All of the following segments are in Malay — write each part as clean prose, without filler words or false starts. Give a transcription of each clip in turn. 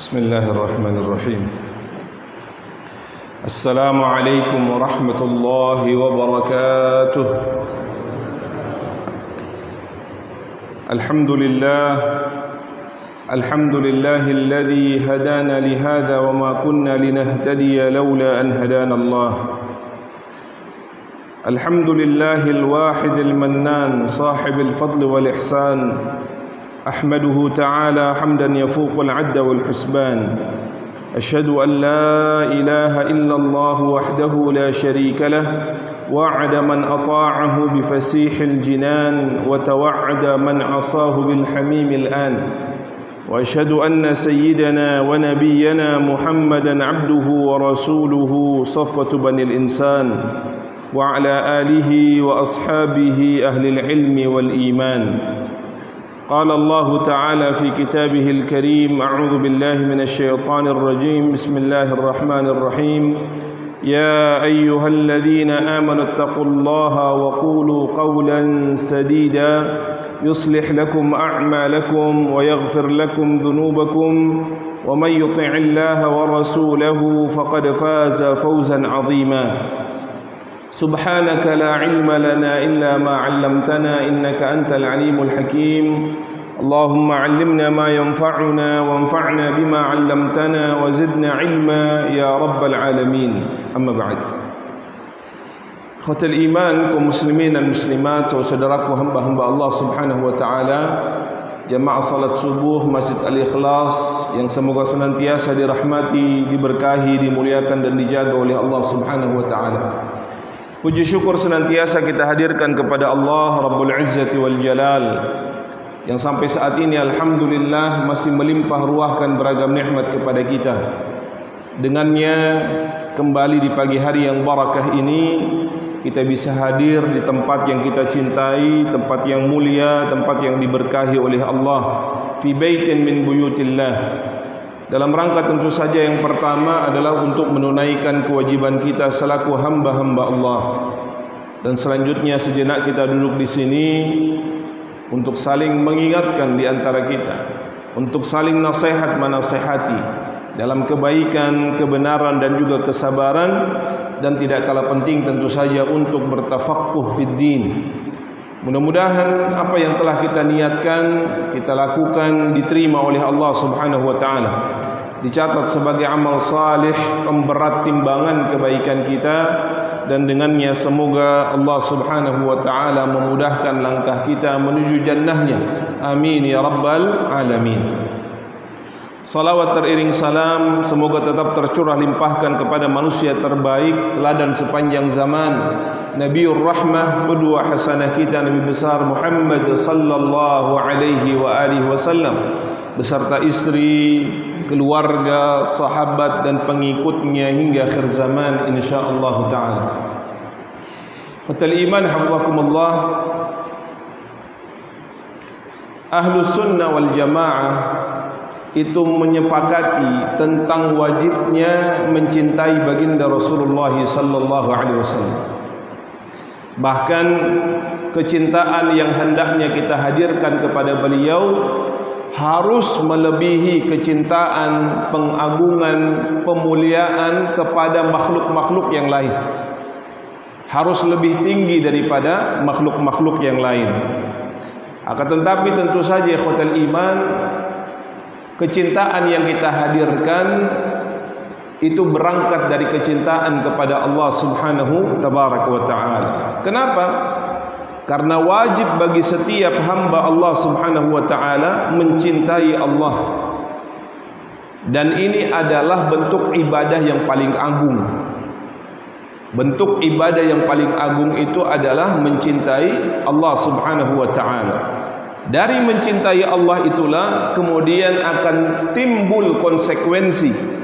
بسم الله الرحمن الرحيم. السلام عليكم ورحمة الله وبركاته. الحمد لله الذي هدانا لهذا وما كنا لنهتدي لولا أن هدانا الله. الحمد لله الواحد المنان صاحب الفضل والإحسان، أحمده تعالى حمدا يفوق العد والحسبان. أشهد أن لا إله إلا الله وحده لا شريك له، وعد من أطاعه بفسيح الجنان، وتوعد من عصاه بالحميم الآن. وأشهد أن سيدنا ونبينا محمدا عبده ورسوله صفوة بني الإنسان، وعلى آله وأصحابه أهل العلم والإيمان. قال الله تعالى في كتابه الكريم: أعوذ بالله من الشيطان الرجيم، بسم الله الرحمن الرحيم. يا أيها الذين آمنوا اتقوا الله وقولوا قولا سديدا يصلح لكم أعمالكم ويغفر لكم ذنوبكم، ومن يطع الله ورسوله فقد فاز فوزا عظيما. سبحانك لا علم لنا إلا ما علمتنا إنك أنت العليم الحكيم. اللهم علمنا ما ينفعنا وانفعنا بما علمتنا وزدنا علما يا رب العالمين. أما بعد. Khotul iman, kaum muslimin dan muslimat, saudaraku hamba-hamba Allah Subhanahu wa taala, jamaah salat subuh Masjid Al-Ikhlas yang semoga senantiasa dirahmati, diberkahi, dimuliakan dan dijaga oleh Allah Subhanahu wa taala. Puji syukur senantiasa kita hadirkan kepada Allah Rabbul Izzati wal Jalal yang sampai saat ini alhamdulillah masih melimpah ruahkan beragam nikmat kepada kita. Dengannya kembali di pagi hari yang barakah ini kita bisa hadir di tempat yang kita cintai, tempat yang mulia, tempat yang diberkahi oleh Allah, fi baitin min buyutillah. Dalam rangka tentu saja yang pertama adalah untuk menunaikan kewajiban kita selaku hamba-hamba Allah. Dan selanjutnya sejenak kita duduk di sini untuk saling mengingatkan di antara kita, untuk saling nasihat menasihati dalam kebaikan, kebenaran dan juga kesabaran, dan tidak kalah penting tentu saja untuk bertafaqquh fid din. Mudah-mudahan apa yang telah kita niatkan, kita lakukan, diterima oleh Allah Subhanahu wa taala, dicatat sebagai amal salih, pemberat timbangan kebaikan kita, dan dengannya semoga Allah Subhanahu wa taala memudahkan langkah kita menuju jannahnya. Amin ya rabbal alamin. Salawat teriring salam semoga tetap tercurah limpahkan kepada manusia terbaik, teladan sepanjang zaman, Nabiur Rahmah, qudwah hasanah kita, Nabi besar Muhammad sallallahu alaihi wa alihi wasallam, beserta istri, keluarga, sahabat dan pengikutnya hingga akhir zaman insyaallah taala. Fatal iman hafizakumullah. Ahlus sunnah wal jamaah itu menyepakati tentang wajibnya mencintai baginda Rasulullah sallallahu alaihi wasallam. Bahkan kecintaan yang hendaknya kita hadirkan kepada beliau harus melebihi kecintaan, pengagungan, pemuliaan kepada makhluk-makhluk yang lain. Harus lebih tinggi daripada makhluk-makhluk yang lain. Akan tetapi tentu saja ikhwatal iman, kecintaan yang kita hadirkan itu berangkat dari kecintaan kepada Allah Subhanahu tabaraka wa taala. Kenapa? Karena wajib bagi setiap hamba Allah Subhanahu wa taala mencintai Allah. Dan ini adalah bentuk ibadah yang paling agung. Bentuk ibadah yang paling agung itu adalah mencintai Allah Subhanahu wa taala. Dari mencintai Allah itulah kemudian akan timbul konsekuensi.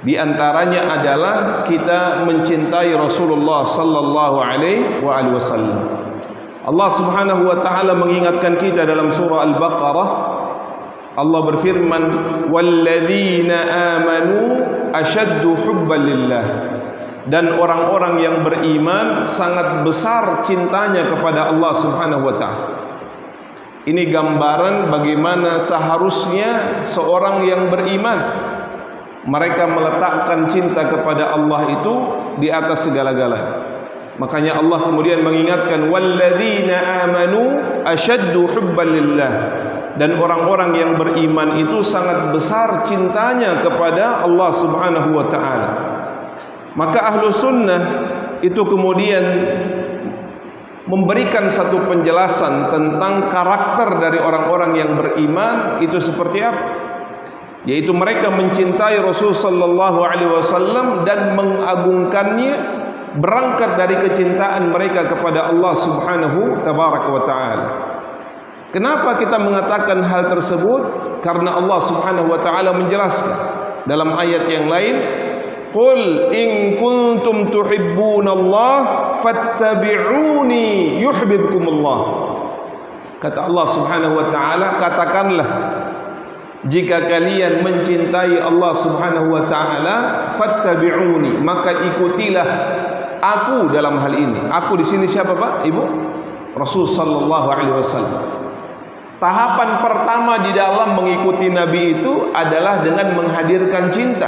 Di antaranya adalah kita mencintai Rasulullah sallallahu alaihi wasallam. Allah Subhanahu wa taala mengingatkan kita dalam surah Al-Baqarah. Allah berfirman, "Walladzina amanu ashaddu hubban lillah." Dan orang-orang yang beriman sangat besar cintanya kepada Allah Subhanahu wa taala. Ini gambaran bagaimana seharusnya seorang yang beriman. Mereka meletakkan cinta kepada Allah itu di atas segala-galanya. Makanya Allah kemudian mengingatkan walladzina amanu asyaddu hubban lillah. Dan orang-orang yang beriman itu sangat besar cintanya kepada Allah Subhanahu wa taala. Maka ahlu sunnah itu kemudian memberikan satu penjelasan tentang karakter dari orang-orang yang beriman itu seperti apa, yaitu mereka mencintai Rasul sallallahu alaihi wasallam dan mengagungkannya berangkat dari kecintaan mereka kepada Allah Subhanahu tabaraka wa taala. Kenapa kita mengatakan hal tersebut? Karena Allah Subhanahu wa taala menjelaskan dalam ayat yang lain, qul in kuntum tuhibbunallah fattabi'uni yuhibbukumullah. Kata Allah Subhanahu wa taala, katakanlah jika kalian mencintai Allah Subhanahu wa taala, fattabi'uni, maka ikutilah aku dalam hal ini. Aku di sini siapa, Pak? Ibu? Rasul sallallahu alaihi wasallam. Tahapan pertama di dalam mengikuti Nabi itu adalah dengan menghadirkan cinta.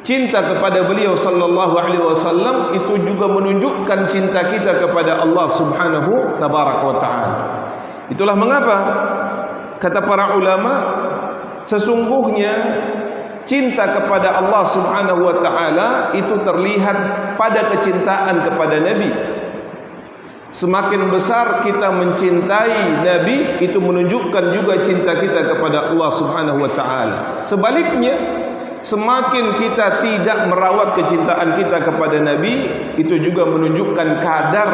Cinta kepada beliau sallallahu alaihi wasallam itu juga menunjukkan cinta kita kepada Allah Subhanahu tabaraka wa taala. Itulah mengapa kata para ulama, sesungguhnya cinta kepada Allah Subhanahu wa taala itu terlihat pada kecintaan kepada Nabi. Semakin besar kita mencintai Nabi, itu menunjukkan juga cinta kita kepada Allah Subhanahu wa taala. Sebaliknya, semakin kita tidak merawat kecintaan kita kepada Nabi, itu juga menunjukkan kadar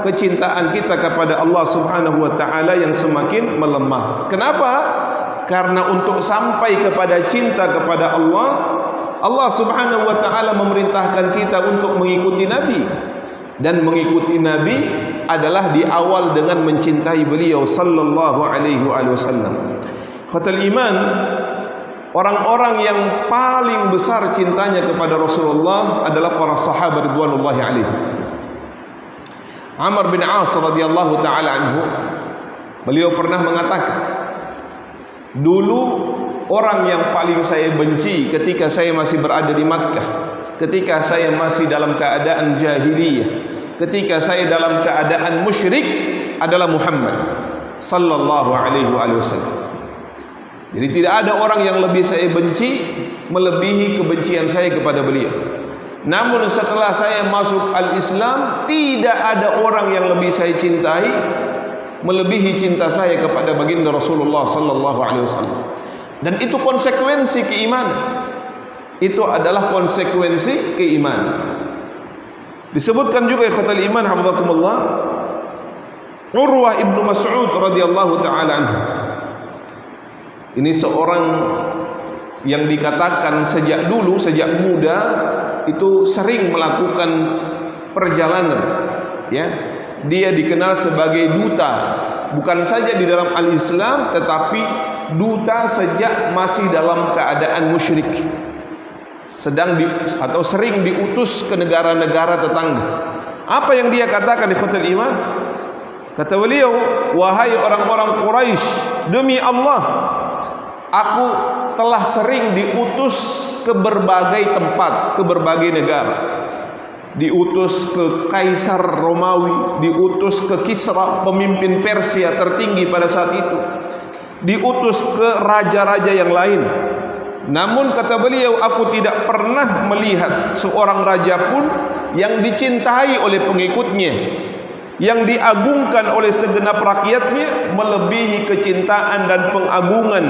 kecintaan kita kepada Allah Subhanahu wa taala yang semakin melemah. Kenapa? Karena untuk sampai kepada cinta kepada Allah, Allah Subhanahu wa taala memerintahkan kita untuk mengikuti Nabi. Dan mengikuti Nabi adalah di awal dengan mencintai beliau sallallahu alaihi wasallam. Khatul iman, orang-orang yang paling besar cintanya kepada Rasulullah adalah para sahabat ridwanullahi alaihim. Amr bin As radhiyallahu taala anhu, beliau pernah mengatakan, dulu orang yang paling saya benci ketika saya masih berada di Makkah, ketika saya masih dalam keadaan jahiliyah, ketika saya dalam keadaan musyrik, adalah Muhammad sallallahu alaihi wasallam. Jadi tidak ada orang yang lebih saya benci melebihi kebencian saya kepada beliau. Namun setelah saya masuk al-Islam, tidak ada orang yang lebih saya cintai melebihi cinta saya kepada baginda Rasulullah sallallahu alaihi wasallam. Dan itu konsekuensi keimanan. Itu adalah konsekuensi keimanan. Disebutkan juga ikhwatal iman hafizakumullah, Urwah ibnu Mas'ud radhiyallahu taala anhu. Ini seorang yang dikatakan sejak dulu, sejak muda itu sering melakukan perjalanan, ya. Dia dikenal sebagai duta, bukan saja di dalam al-Islam, tetapi duta sejak masih dalam keadaan musyrik, atau sering diutus ke negara-negara tetangga. Apa yang dia katakan di Khatul Iman? Kata beliau, wahai orang-orang Quraisy, demi Allah, aku telah sering diutus ke berbagai tempat, ke berbagai negara. Diutus ke Kaisar Romawi, diutus ke Kisra, pemimpin Persia tertinggi pada saat itu, diutus ke raja-raja yang lain. Namun kata beliau, aku tidak pernah melihat seorang raja pun yang dicintai oleh pengikutnya, yang diagungkan oleh segenap rakyatnya melebihi kecintaan dan pengagungan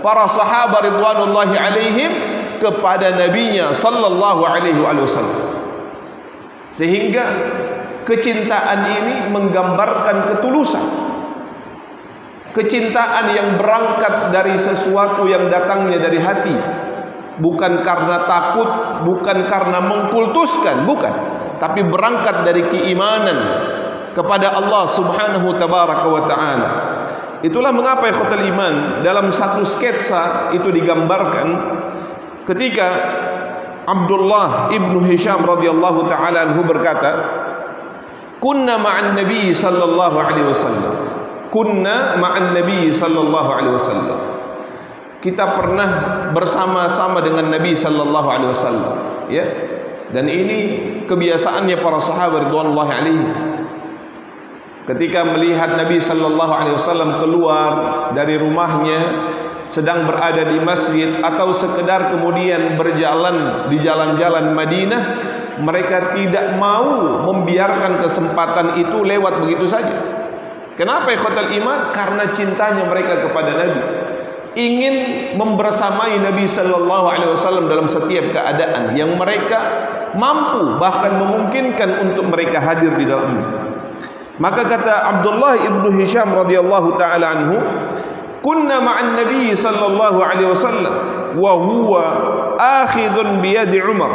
para sahabat ridwanullahi alaihim kepada nabinya sallallahu alaihi wasallam. Sehingga kecintaan ini menggambarkan ketulusan, kecintaan yang berangkat dari sesuatu yang datangnya dari hati, bukan karena takut, bukan karena mengkultuskan, bukan, tapi berangkat dari keimanan kepada Allah Subhanahu tabaraka wa taala. Itulah mengapa ikhwatul iman, dalam satu sketsa itu digambarkan ketika Abdullah ibnu Hisham radhiyallahu taala anhu berkata, kunna ma'an nabi sallallahu alaihi wasallam, kunna ma'an Nabi sallallahu alaihi wasallam. Kita pernah bersama-sama dengan Nabi sallallahu alaihi wasallam, ya. Dan ini kebiasaannya para sahabat radhiyallahu alaihi. Ketika melihat Nabi sallallahu alaihi wasallam keluar dari rumahnya, sedang berada di masjid atau sekedar kemudian berjalan di jalan-jalan Madinah, mereka tidak mau membiarkan kesempatan itu lewat begitu saja. Kenapa ikhwatal iman? Karena cintanya mereka kepada Nabi, ingin membersamai Nabi sallallahu alaihi wasallam dalam setiap keadaan yang mereka mampu bahkan memungkinkan untuk mereka hadir di dalamnya. Maka kata Abdullah ibnu Hisham radhiyallahu taala anhu, kunna ma'an Nabi sallallahu alaihi wasallam wa huwa akhidun bi yadi Umar.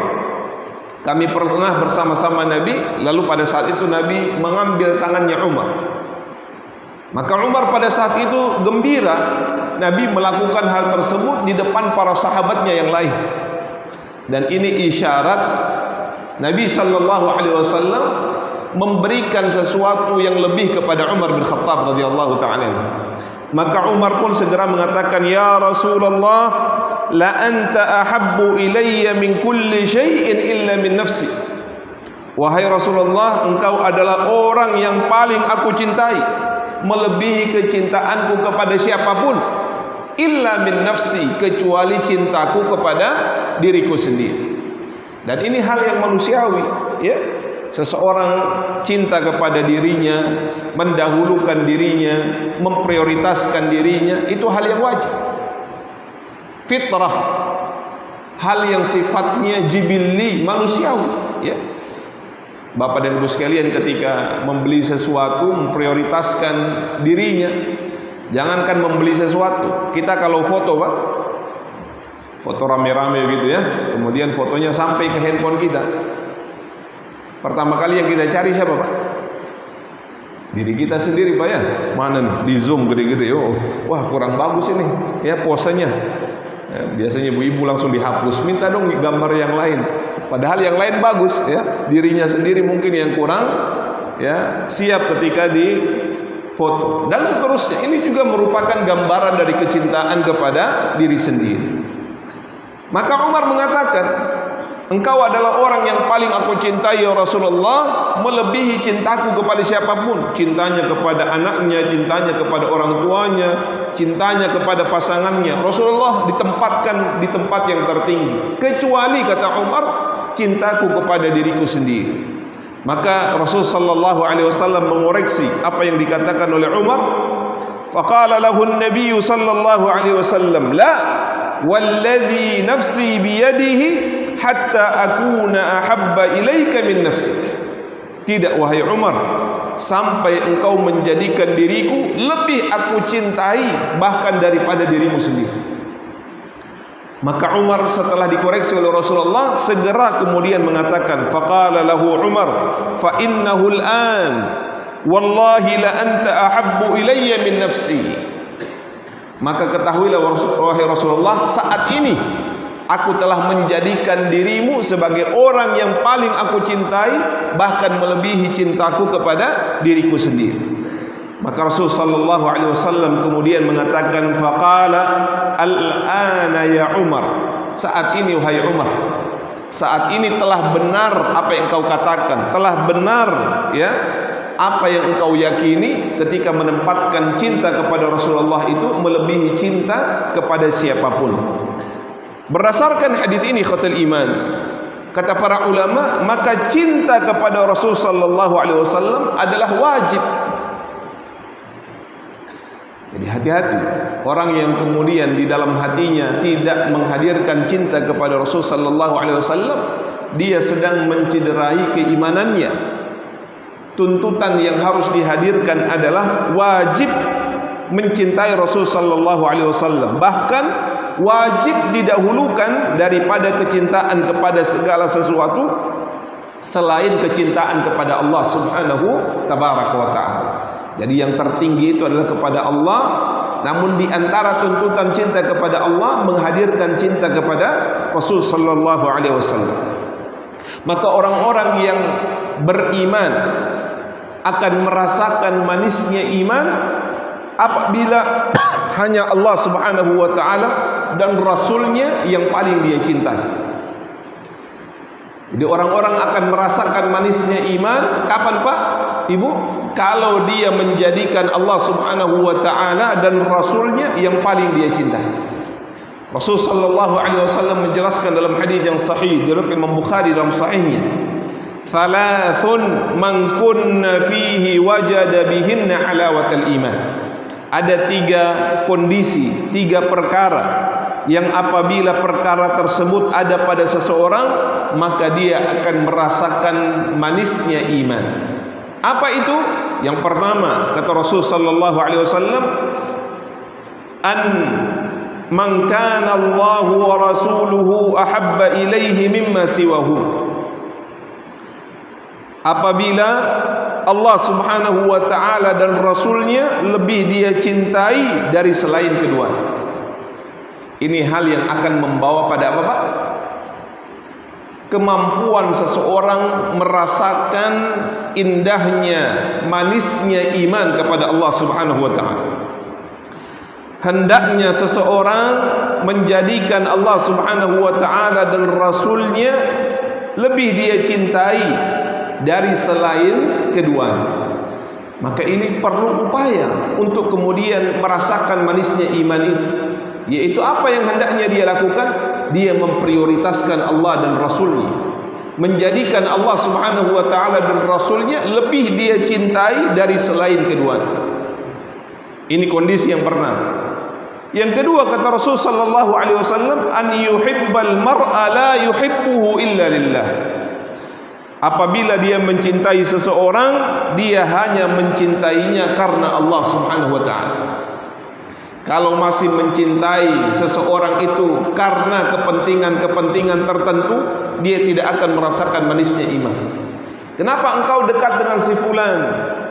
Kami pernah bersama-sama Nabi, lalu pada saat itu Nabi mengambil tangannya Umar. Maka Umar pada saat itu gembira Nabi melakukan hal tersebut di depan para sahabatnya yang lain. Dan ini isyarat Nabi sallallahu alaihi wasallam memberikan sesuatu yang lebih kepada Umar bin Khattab radhiyallahu taala. Maka Umar pun segera mengatakan, ya Rasulullah, la anta ahabbu ilayya min kulli syai'in illa min nafsi. Wahai Rasulullah, engkau adalah orang yang paling aku cintai, melebihi kecintaanku kepada siapapun, illa min nafsi, kecuali cintaku kepada diriku sendiri. Dan ini hal yang manusiawi, ya. Seseorang cinta kepada dirinya, mendahulukan dirinya, memprioritaskan dirinya, itu hal yang wajar, fitrah, hal yang sifatnya jibilli, manusiawi, ya. Bapak dan Ibu sekalian, ketika membeli sesuatu memprioritaskan dirinya. Jangankan membeli sesuatu, kita kalau foto, Pak, foto rame-rame gitu ya, kemudian fotonya sampai ke handphone kita, pertama kali yang kita cari siapa, Pak? Diri kita sendiri, Pak, ya. Mana nih? Di zoom gede-gede. Oh, wah kurang bagus ini, ya posenya. Ya, biasanya ibu-ibu langsung dihapus, minta dong gambar yang lain. Padahal yang lain bagus, ya. Dirinya sendiri mungkin yang kurang, ya, siap ketika di foto. Dan seterusnya. Ini juga merupakan gambaran dari kecintaan kepada diri sendiri. Maka Umar mengatakan, engkau adalah orang yang paling aku cintai ya Rasulullah, melebihi cintaku kepada siapapun. Cintanya kepada anaknya, cintanya kepada orang tuanya, cintanya kepada pasangannya. Rasulullah ditempatkan di tempat yang tertinggi, kecuali kata Umar, cintaku kepada diriku sendiri. Maka Rasul sallallahu alaihi wasallam mengoreksi apa yang dikatakan oleh Umar. Faqala lahu an-nabiy sallallahu alaihi wasallam, la walladhi nafsi biyadihi hatta akuna ahabba ilaika min nafsik. Tidak wahai Umar, sampai engkau menjadikan diriku lebih aku cintai bahkan daripada dirimu sendiri. Maka Umar setelah dikoreksi oleh Rasulullah segera kemudian mengatakan, faqala lahu Umar, fa innahu al-an wallahi la anta ahabbu ilayya min nafsi. Maka ketahuilah wahai Rasulullah, saat ini aku telah menjadikan dirimu sebagai orang yang paling aku cintai, bahkan melebihi cintaku kepada diriku sendiri. Maka Rasul sallallahu alaihi wasallam kemudian mengatakan, faqala al-ana ya Umar, saat ini wahai Umar, saat ini telah benar apa yang engkau katakan, telah benar, ya, apa yang engkau yakini ketika menempatkan cinta kepada Rasulullah itu melebihi cinta kepada siapapun. Berdasarkan hadis ini khotul iman, kata para ulama, maka cinta kepada Rasul sallallahu alaihi wasallam adalah wajib. Jadi hati-hati orang yang kemudian di dalam hatinya tidak menghadirkan cinta kepada Rasul sallallahu alaihi wasallam, dia sedang mencederai keimanannya. Tuntutan yang harus dihadirkan adalah wajib mencintai Rasul sallallahu alaihi wasallam, bahkan wajib didahulukan daripada kecintaan kepada segala sesuatu selain kecintaan kepada Allah Subhanahu tabaraka wa taala. Jadi yang tertinggi itu adalah kepada Allah, namun di antara tuntutan cinta kepada Allah menghadirkan cinta kepada Rasul sallallahu alaihi wasallam. Maka orang-orang yang beriman akan merasakan manisnya iman apabila hanya Allah Subhanahu wa taala dan Rasulnya yang paling dia cintai. Jadi orang-orang akan merasakan manisnya iman kapan Pak? Ibu? Kalau dia menjadikan Allah Subhanahu wa taala dan Rasulnya yang paling dia cintai. Rasul sallallahu alaihi wasallam menjelaskan dalam hadis yang sahih diriwayatkan Imam Bukhari dalam sahihnya, "Thalathun man kunna fihi wajada bihinna halawatal iman." Ada 3 kondisi, 3 perkara yang apabila perkara tersebut ada pada seseorang, maka dia akan merasakan manisnya iman. Apa itu? Yang pertama, kata Rasul sallallahu alaihi wasallam, an man kana Allahu wa rasuluhu ahabba ilaihi mimma siwahu. Apabila Allah Subhanahu wa taala dan Rasulnya lebih dia cintai dari selain kedua. Ini hal yang akan membawa pada apa Pak? Kemampuan seseorang merasakan indahnya, manisnya iman kepada Allah Subhanahu wa taala. Hendaknya seseorang menjadikan Allah Subhanahu wa taala dan Rasulnya lebih dia cintai dari selain keduanya. Maka ini perlu upaya untuk kemudian merasakan manisnya iman itu. Yaitu apa yang hendaknya dia lakukan? Dia memprioritaskan Allah dan Rasulnya, menjadikan Allah Subhanahu wa ta'ala dan Rasulnya lebih dia cintai dari selain keduanya. Ini kondisi yang pertama. Yang kedua, kata Rasul sallallahu alaihi wasallam, an yuhibbal mar'a la yuhibbuhu illa lillah. Apabila dia mencintai seseorang, dia hanya mencintainya karena Allah Subhanahu wa ta'ala. Kalau masih mencintai seseorang itu karena kepentingan-kepentingan tertentu, dia tidak akan merasakan manisnya iman. Kenapa engkau dekat dengan si fulan?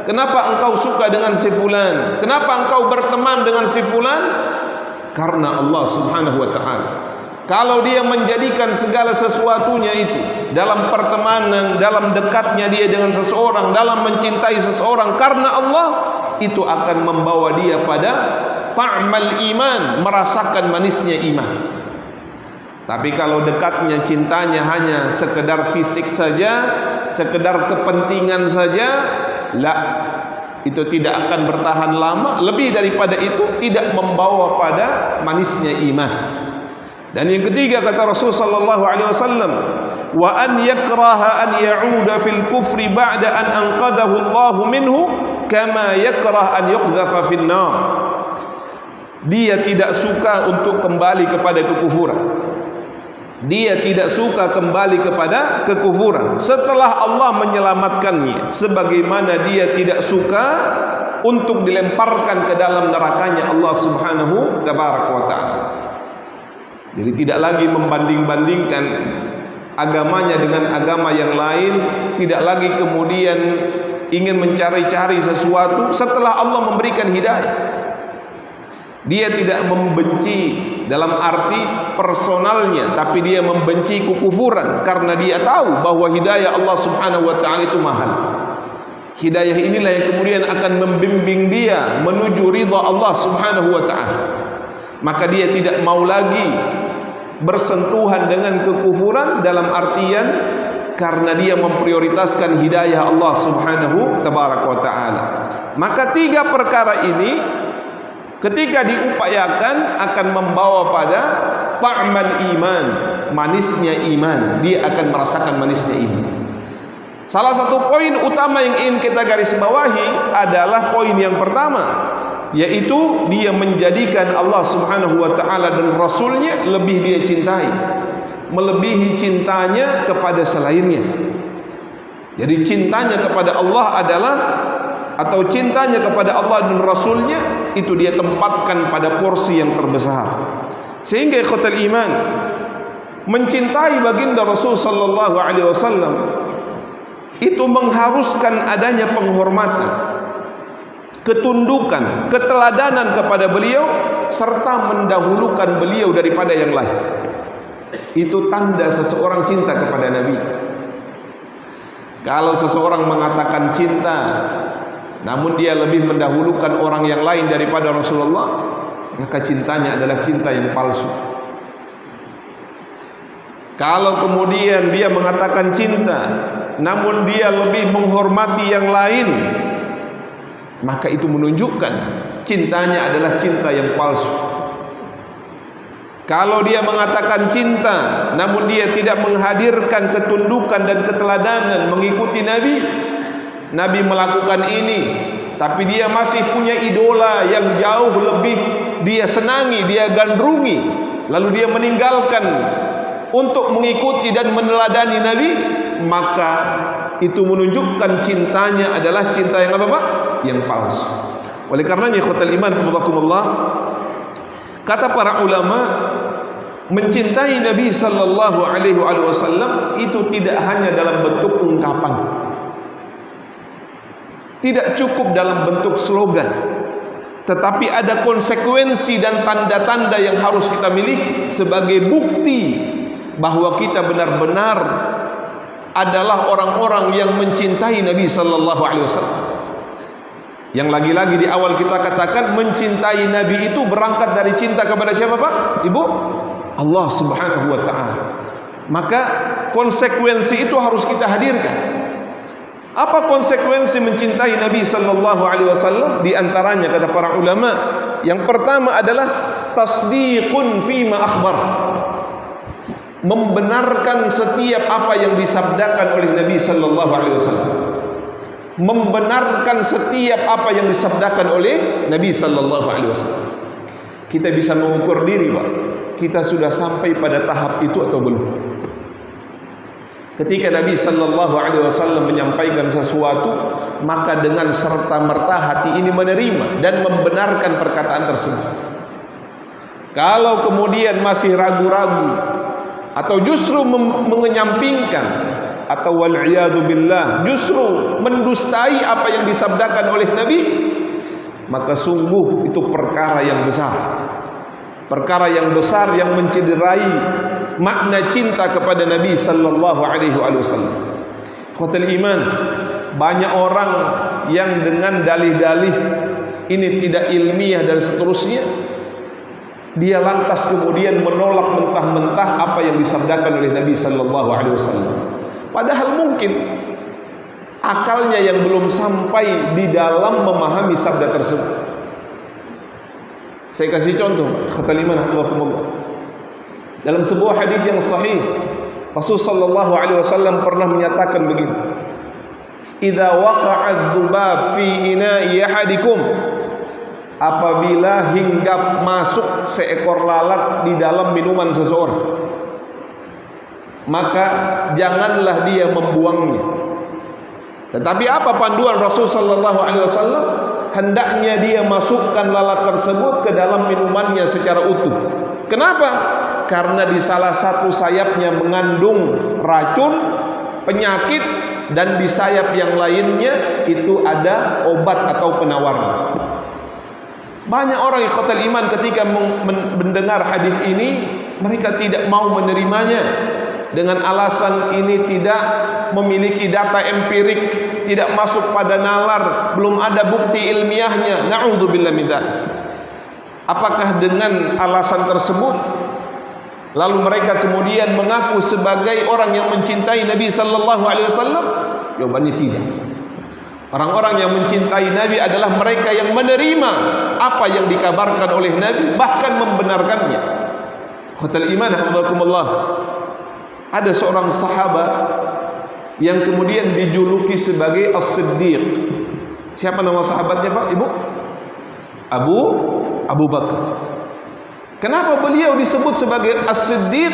Kenapa engkau suka dengan si fulan? Kenapa engkau berteman dengan si fulan? Karena Allah Subhanahu wa ta'ala. Kalau dia menjadikan segala sesuatunya itu dalam pertemanan, dalam dekatnya dia dengan seseorang, dalam mencintai seseorang karena Allah, itu akan membawa dia pada ta'mal iman, merasakan manisnya iman. Tapi kalau dekatnya, cintanya hanya sekedar fisik saja, sekedar kepentingan saja, itu tidak akan bertahan lama. Lebih daripada itu, tidak membawa pada manisnya iman. Dan yang ketiga, kata Rasul sallallahu alaihi wasallam, wa an yakraha an ya'uda fil kufri ba'da an anqadhahu Allah minhu kama yakrah an yuqdhafa fin nar. Dia tidak suka untuk kembali kepada kekufuran. Dia tidak suka kembali kepada kekufuran setelah Allah menyelamatkannya, sebagaimana dia tidak suka untuk dilemparkan ke dalam nerakanya Allah Subhanahu wa ta'ala. Jadi tidak lagi membanding-bandingkan agamanya dengan agama yang lain, tidak lagi kemudian ingin mencari-cari sesuatu setelah Allah memberikan hidayah. Dia tidak membenci dalam arti personalnya, tapi dia membenci kekufuran karena dia tahu bahwa hidayah Allah Subhanahu wa ta'ala itu mahal. Hidayah inilah yang kemudian akan membimbing dia menuju ridha Allah Subhanahu wa ta'ala. Maka dia tidak mau lagi bersentuhan dengan kekufuran dalam artian karena dia memprioritaskan hidayah Allah Subhanahu wa ta'ala. Maka 3 perkara ini ketika diupayakan akan membawa pada ta'mal iman, manisnya iman. Dia akan merasakan manisnya iman. Salah satu poin utama yang ingin kita garis bawahi adalah poin yang pertama, yaitu dia menjadikan Allah Subhanahu wa ta'ala dan Rasulnya lebih dia cintai, melebihi cintanya kepada selainnya. Jadi cintanya kepada Allah adalah, atau cintanya kepada Allah dan Rasulnya itu dia tempatkan pada porsi yang terbesar. Sehingga ikhwatal iman, mencintai baginda Rasul sallallahu alaihi wasallam itu mengharuskan adanya penghormatan, ketundukan, keteladanan kepada beliau, serta mendahulukan beliau daripada yang lain. Itu tanda seseorang cinta kepada Nabi. Kalau seseorang mengatakan cinta namun dia lebih mendahulukan orang yang lain daripada Rasulullah, maka cintanya adalah cinta yang palsu. Kalau kemudian dia mengatakan cinta, namun dia lebih menghormati yang lain, maka itu menunjukkan cintanya adalah cinta yang palsu. Kalau dia mengatakan cinta, namun dia tidak menghadirkan ketundukan dan keteladanan mengikuti Nabi, Nabi melakukan ini, tapi dia masih punya idola yang jauh lebih dia senangi, dia gandrungi, lalu dia meninggalkan untuk mengikuti dan meneladani Nabi, maka itu menunjukkan cintanya adalah cinta yang apa Pak? Yang palsu. Oleh karenanya ikhwatal iman hafizakumullah, kata para ulama, mencintai Nabi sallallahu alaihi wasallam itu tidak hanya dalam bentuk ungkapan, tidak cukup dalam bentuk slogan, tetapi ada konsekuensi dan tanda-tanda yang harus kita miliki sebagai bukti bahwa kita benar-benar adalah orang-orang yang mencintai Nabi sallallahu alaihi wasallam. Yang lagi-lagi di awal kita katakan, mencintai Nabi itu berangkat dari cinta kepada siapa Pak? Ibu? Allah Subhanahu wa taala. Maka konsekuensi itu harus kita hadirkan. Apa konsekuensi mencintai Nabi sallallahu alaihi wasallam? Di antaranya kata para ulama, yang pertama adalah tasdiqun fima akhbar. Membenarkan setiap apa yang disabdakan oleh Nabi sallallahu alaihi wasallam. Membenarkan setiap apa yang disabdakan oleh Nabi sallallahu alaihi wasallam. Kita bisa mengukur diri, Pak. Kita sudah sampai pada tahap itu atau belum? Ketika Nabi sallallahu alaihi wasallam menyampaikan sesuatu, maka dengan serta-merta hati ini menerima dan membenarkan perkataan tersebut. Kalau kemudian masih ragu-ragu atau justru menyampingkan atau wal'iyadu billah justru mendustai apa yang disabdakan oleh Nabi, maka sungguh itu perkara yang besar. Perkara yang besar yang mencederai makna cinta kepada Nabi sallallahu alaihi wasallam. Khotul iman, banyak orang yang dengan dalih-dalih ini tidak ilmiah dan seterusnya, dia lantas kemudian menolak mentah-mentah apa yang disabdakan oleh Nabi sallallahu alaihi wasallam. Padahal mungkin akalnya yang belum sampai di dalam memahami sabda tersebut. Saya kasih contoh, khataliman hafizakumullah. Dalam sebuah hadis yang sahih, Rasul sallallahu alaihi wasallam pernah menyatakan begini: "Idza waqa'a dzubab fi ina'i ahadikum", apabila hinggap masuk seekor lalat di dalam minuman seseorang, maka janganlah dia membuangnya. Tetapi apa panduan Rasul sallallahu alaihi wasallam? Hendaknya dia masukkan lalat tersebut ke dalam minumannya secara utuh. Kenapa? Karena di salah satu sayapnya mengandung racun, penyakit, dan di sayap yang lainnya itu ada obat atau penawar. Banyak orang ikhwatal iman ketika mendengar hadis ini, mereka tidak mau menerimanya dengan alasan ini tidak memiliki data empirik, tidak masuk pada nalar, belum ada bukti ilmiahnya. Na'udzubillah min dzalik. Apakah dengan alasan tersebut lalu mereka kemudian mengaku sebagai orang yang mencintai Nabi sallallahu alaihi wasallam? Jawabannya tidak. Orang-orang yang mencintai Nabi adalah mereka yang menerima apa yang dikabarkan oleh Nabi, bahkan membenarkannya. Khotul iman hafizakumullah. Ada seorang sahabat yang kemudian dijuluki sebagai As-Siddiq. Siapa nama sahabatnya Pak, Ibu? Abu Bakar. Kenapa beliau disebut sebagai As-Siddiq?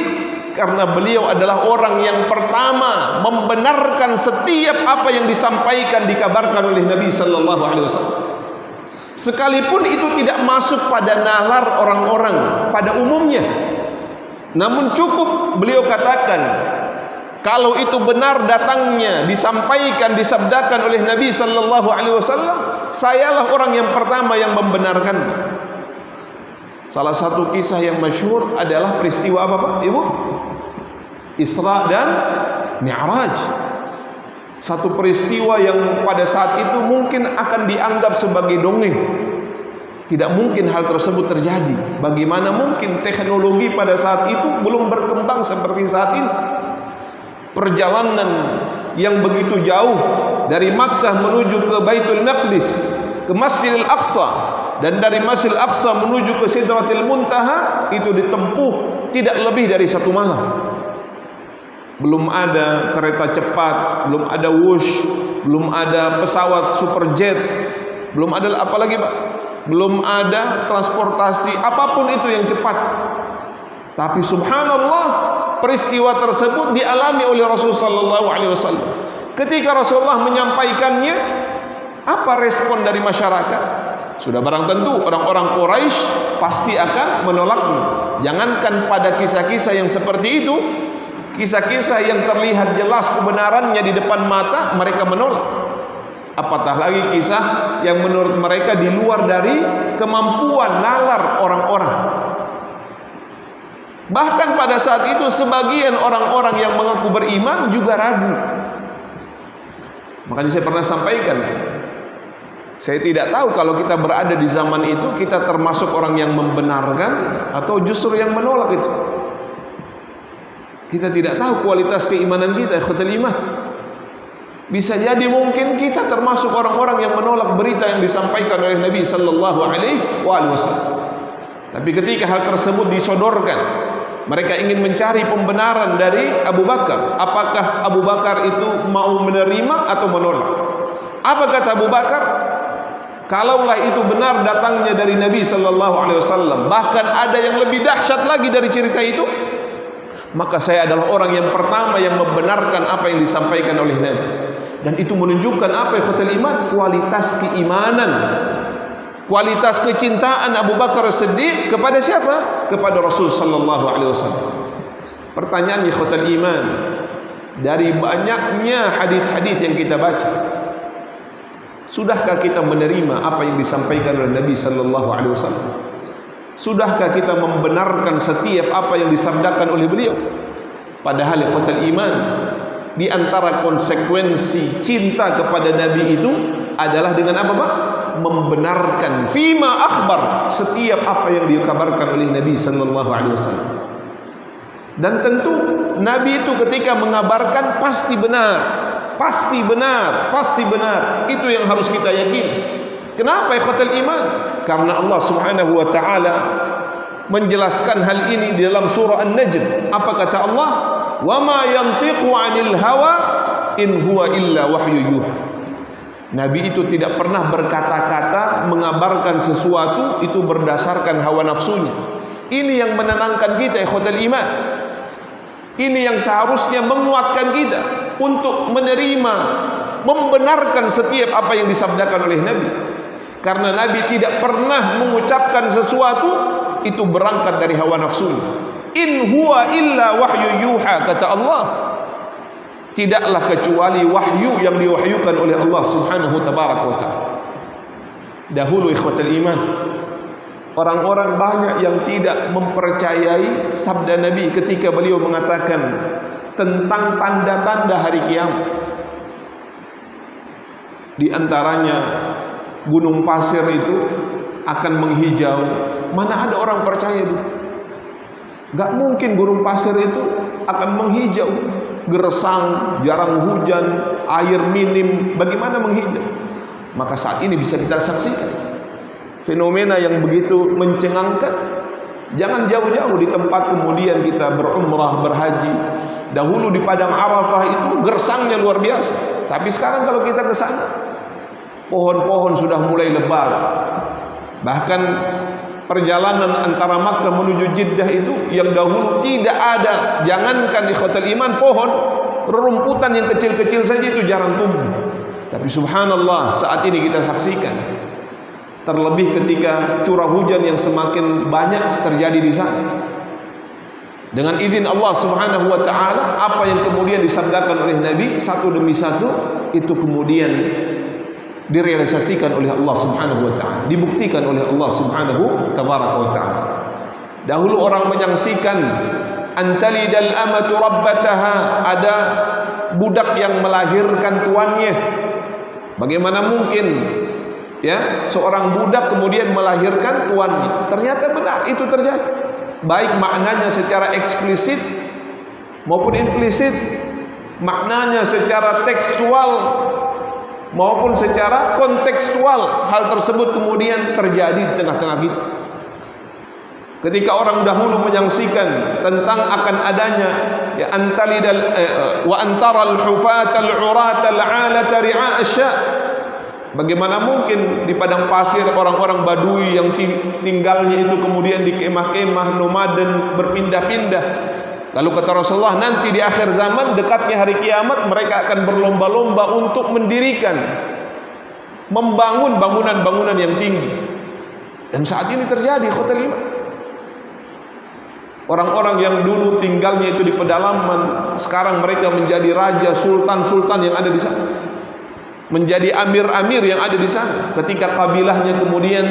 Karena beliau adalah orang yang pertama membenarkan setiap apa yang disampaikan, dikabarkan oleh Nabi sallallahu alaihi wasallam. Sekalipun itu tidak masuk pada nalar orang-orang pada umumnya. Namun cukup beliau katakan, kalau itu benar datangnya, disampaikan, disabdakan oleh Nabi sallallahu alaihi wasallam, sayalah orang yang pertama yang membenarkan. Salah satu kisah yang masyhur adalah peristiwa apa Pak, Ibu? Isra dan Mi'raj. Satu peristiwa yang pada saat itu mungkin akan dianggap sebagai dongeng. Tidak mungkin hal tersebut terjadi. Bagaimana mungkin teknologi pada saat itu belum berkembang seperti saat ini? Perjalanan yang begitu jauh dari Makkah menuju ke Baitul Maqdis, ke Masjidil Aqsa, dan dari Masjidil Aqsa menuju ke Sidratil Muntaha itu ditempuh tidak lebih dari 1 malam. Belum ada kereta cepat, belum ada wush, belum ada pesawat superjet, belum ada apalagi Pak, belum ada transportasi apapun itu yang cepat. Tapi subhanallah, peristiwa tersebut dialami oleh Rasulullah sallallahu alaihi wasallam. Ketika Rasulullah menyampaikannya, apa respon dari masyarakat? Sudah barang tentu orang-orang Quraisy pasti akan menolaknya. Jangankan pada kisah-kisah yang seperti itu, kisah-kisah yang terlihat jelas kebenarannya di depan mata, mereka menolak. Apatah lagi kisah yang menurut mereka di luar dari kemampuan nalar orang-orang. Bahkan pada saat itu sebagian orang-orang yang mengaku beriman juga ragu. Makanya saya pernah sampaikan, saya tidak tahu kalau kita berada di zaman itu, kita termasuk orang yang membenarkan atau justru yang menolak itu. Kita tidak tahu kualitas keimanan kita, ikhwatul iman. Bisa jadi mungkin kita termasuk orang-orang yang menolak berita yang disampaikan oleh Nabi sallallahu alaihi wasallam. Tapi ketika hal tersebut disodorkan, mereka ingin mencari pembenaran dari Abu Bakar. Apakah Abu Bakar itu mau menerima atau menolak? Apa kata Abu Bakar? Kalaulah itu benar datangnya dari Nabi sallallahu alaihi wasallam, bahkan ada yang lebih dahsyat lagi dari cerita itu, maka saya adalah orang yang pertama yang membenarkan apa yang disampaikan oleh Nabi. Dan itu menunjukkan apa ikhwatul iman? Kualitas keimanan, kualitas kecintaan Abu Bakar As-Siddiq kepada siapa? Kepada Rasul sallallahu alaihi wasallam. Pertanyaan ikhwatul iman, dari banyaknya hadis-hadis yang kita baca, sudahkah kita menerima apa yang disampaikan oleh Nabi sallallahu alaihi wasallam? Sudahkah kita membenarkan setiap apa yang disabdakan oleh beliau? Padahal ikhwatul iman, di antara konsekuensi cinta kepada Nabi itu adalah dengan apa Pak? Membenarkan fima akhbar, setiap apa yang dikabarkan oleh Nabi sallallahu alaihi wasallam. Dan tentu Nabi itu ketika mengabarkan pasti benar, pasti benar, pasti benar. Itu yang harus kita yakini. Kenapa ikhwatul iman? Karena Allah Subhanahu wa taala menjelaskan hal ini di dalam surah An-Najm. Apa kata Allah? Wa ma yantiqu 'anil hawa in huwa illa wahyu yuha. Nabi itu tidak pernah berkata-kata mengabarkan sesuatu itu berdasarkan hawa nafsunya. Ini yang menenangkan kita ikhwatul iman. Ini yang seharusnya menguatkan kita untuk menerima, membenarkan setiap apa yang disabdakan oleh Nabi. Karena Nabi tidak pernah mengucapkan sesuatu itu berangkat dari hawa nafsunya. In huwa illa wahyu yuha, kata Allah. Tidaklah kecuali wahyu yang diwahyukan oleh Allah Subhanahu tabaraka wa taala. Dahulu ikhwatul iman, orang-orang banyak yang tidak mempercayai sabda Nabi ketika beliau mengatakan tentang tanda-tanda hari kiamat. Di antaranya gunung pasir itu akan menghijau. Mana ada orang percaya itu? Gak mungkin gunung pasir itu akan menghijau. Gersang, jarang hujan, air minim, bagaimana menghijau? Maka saat ini bisa kita saksikan fenomena yang begitu mencengangkan. Jangan jauh-jauh di tempat kemudian kita berumrah, berhaji. Dahulu di padang Arafah itu gersangnya luar biasa. Tapi sekarang kalau kita ke sana, pohon-pohon sudah mulai lebat. Bahkan perjalanan antara Makkah menuju Jeddah itu yang dahulu tidak ada, jangankan di ikhwatul iman, pohon, rerumputan yang kecil-kecil saja itu jarang tumbuh. Tapi subhanallah, saat ini kita saksikan, terlebih ketika curah hujan yang semakin banyak terjadi di sana. Dengan izin Allah Subhanahu wa taala, apa yang kemudian disabdakan oleh Nabi satu demi satu itu kemudian direalisasikan oleh Allah Subhanahu wa taala, dibuktikan oleh Allah Subhanahu tabaraka wa taala. Dahulu orang menyaksikan antalidal amatu rabbataha, ada budak yang melahirkan tuannya. Bagaimana mungkin ya seorang budak kemudian melahirkan tuannya? Ternyata benar itu terjadi. Baik maknanya secara eksplisit maupun implisit, maknanya secara tekstual maupun secara kontekstual, hal tersebut kemudian terjadi di tengah-tengah kita. Ketika orang dahulu menyaksikan tentang akan adanya ya antalidal wa antaral hufatal uratal alata ri'a asya, bagaimana mungkin di padang pasir orang-orang Badui yang tinggalnya itu kemudian di kemah-kemah nomaden berpindah-pindah. Lalu kata Rasulullah, nanti di akhir zaman dekatnya hari kiamat mereka akan berlomba-lomba untuk mendirikan, membangun bangunan-bangunan yang tinggi. Dan saat ini terjadi khotel iman. Orang-orang yang dulu tinggalnya itu di pedalaman, sekarang mereka menjadi raja, sultan-sultan yang ada di sana, menjadi amir-amir yang ada di sana. Ketika kabilahnya kemudian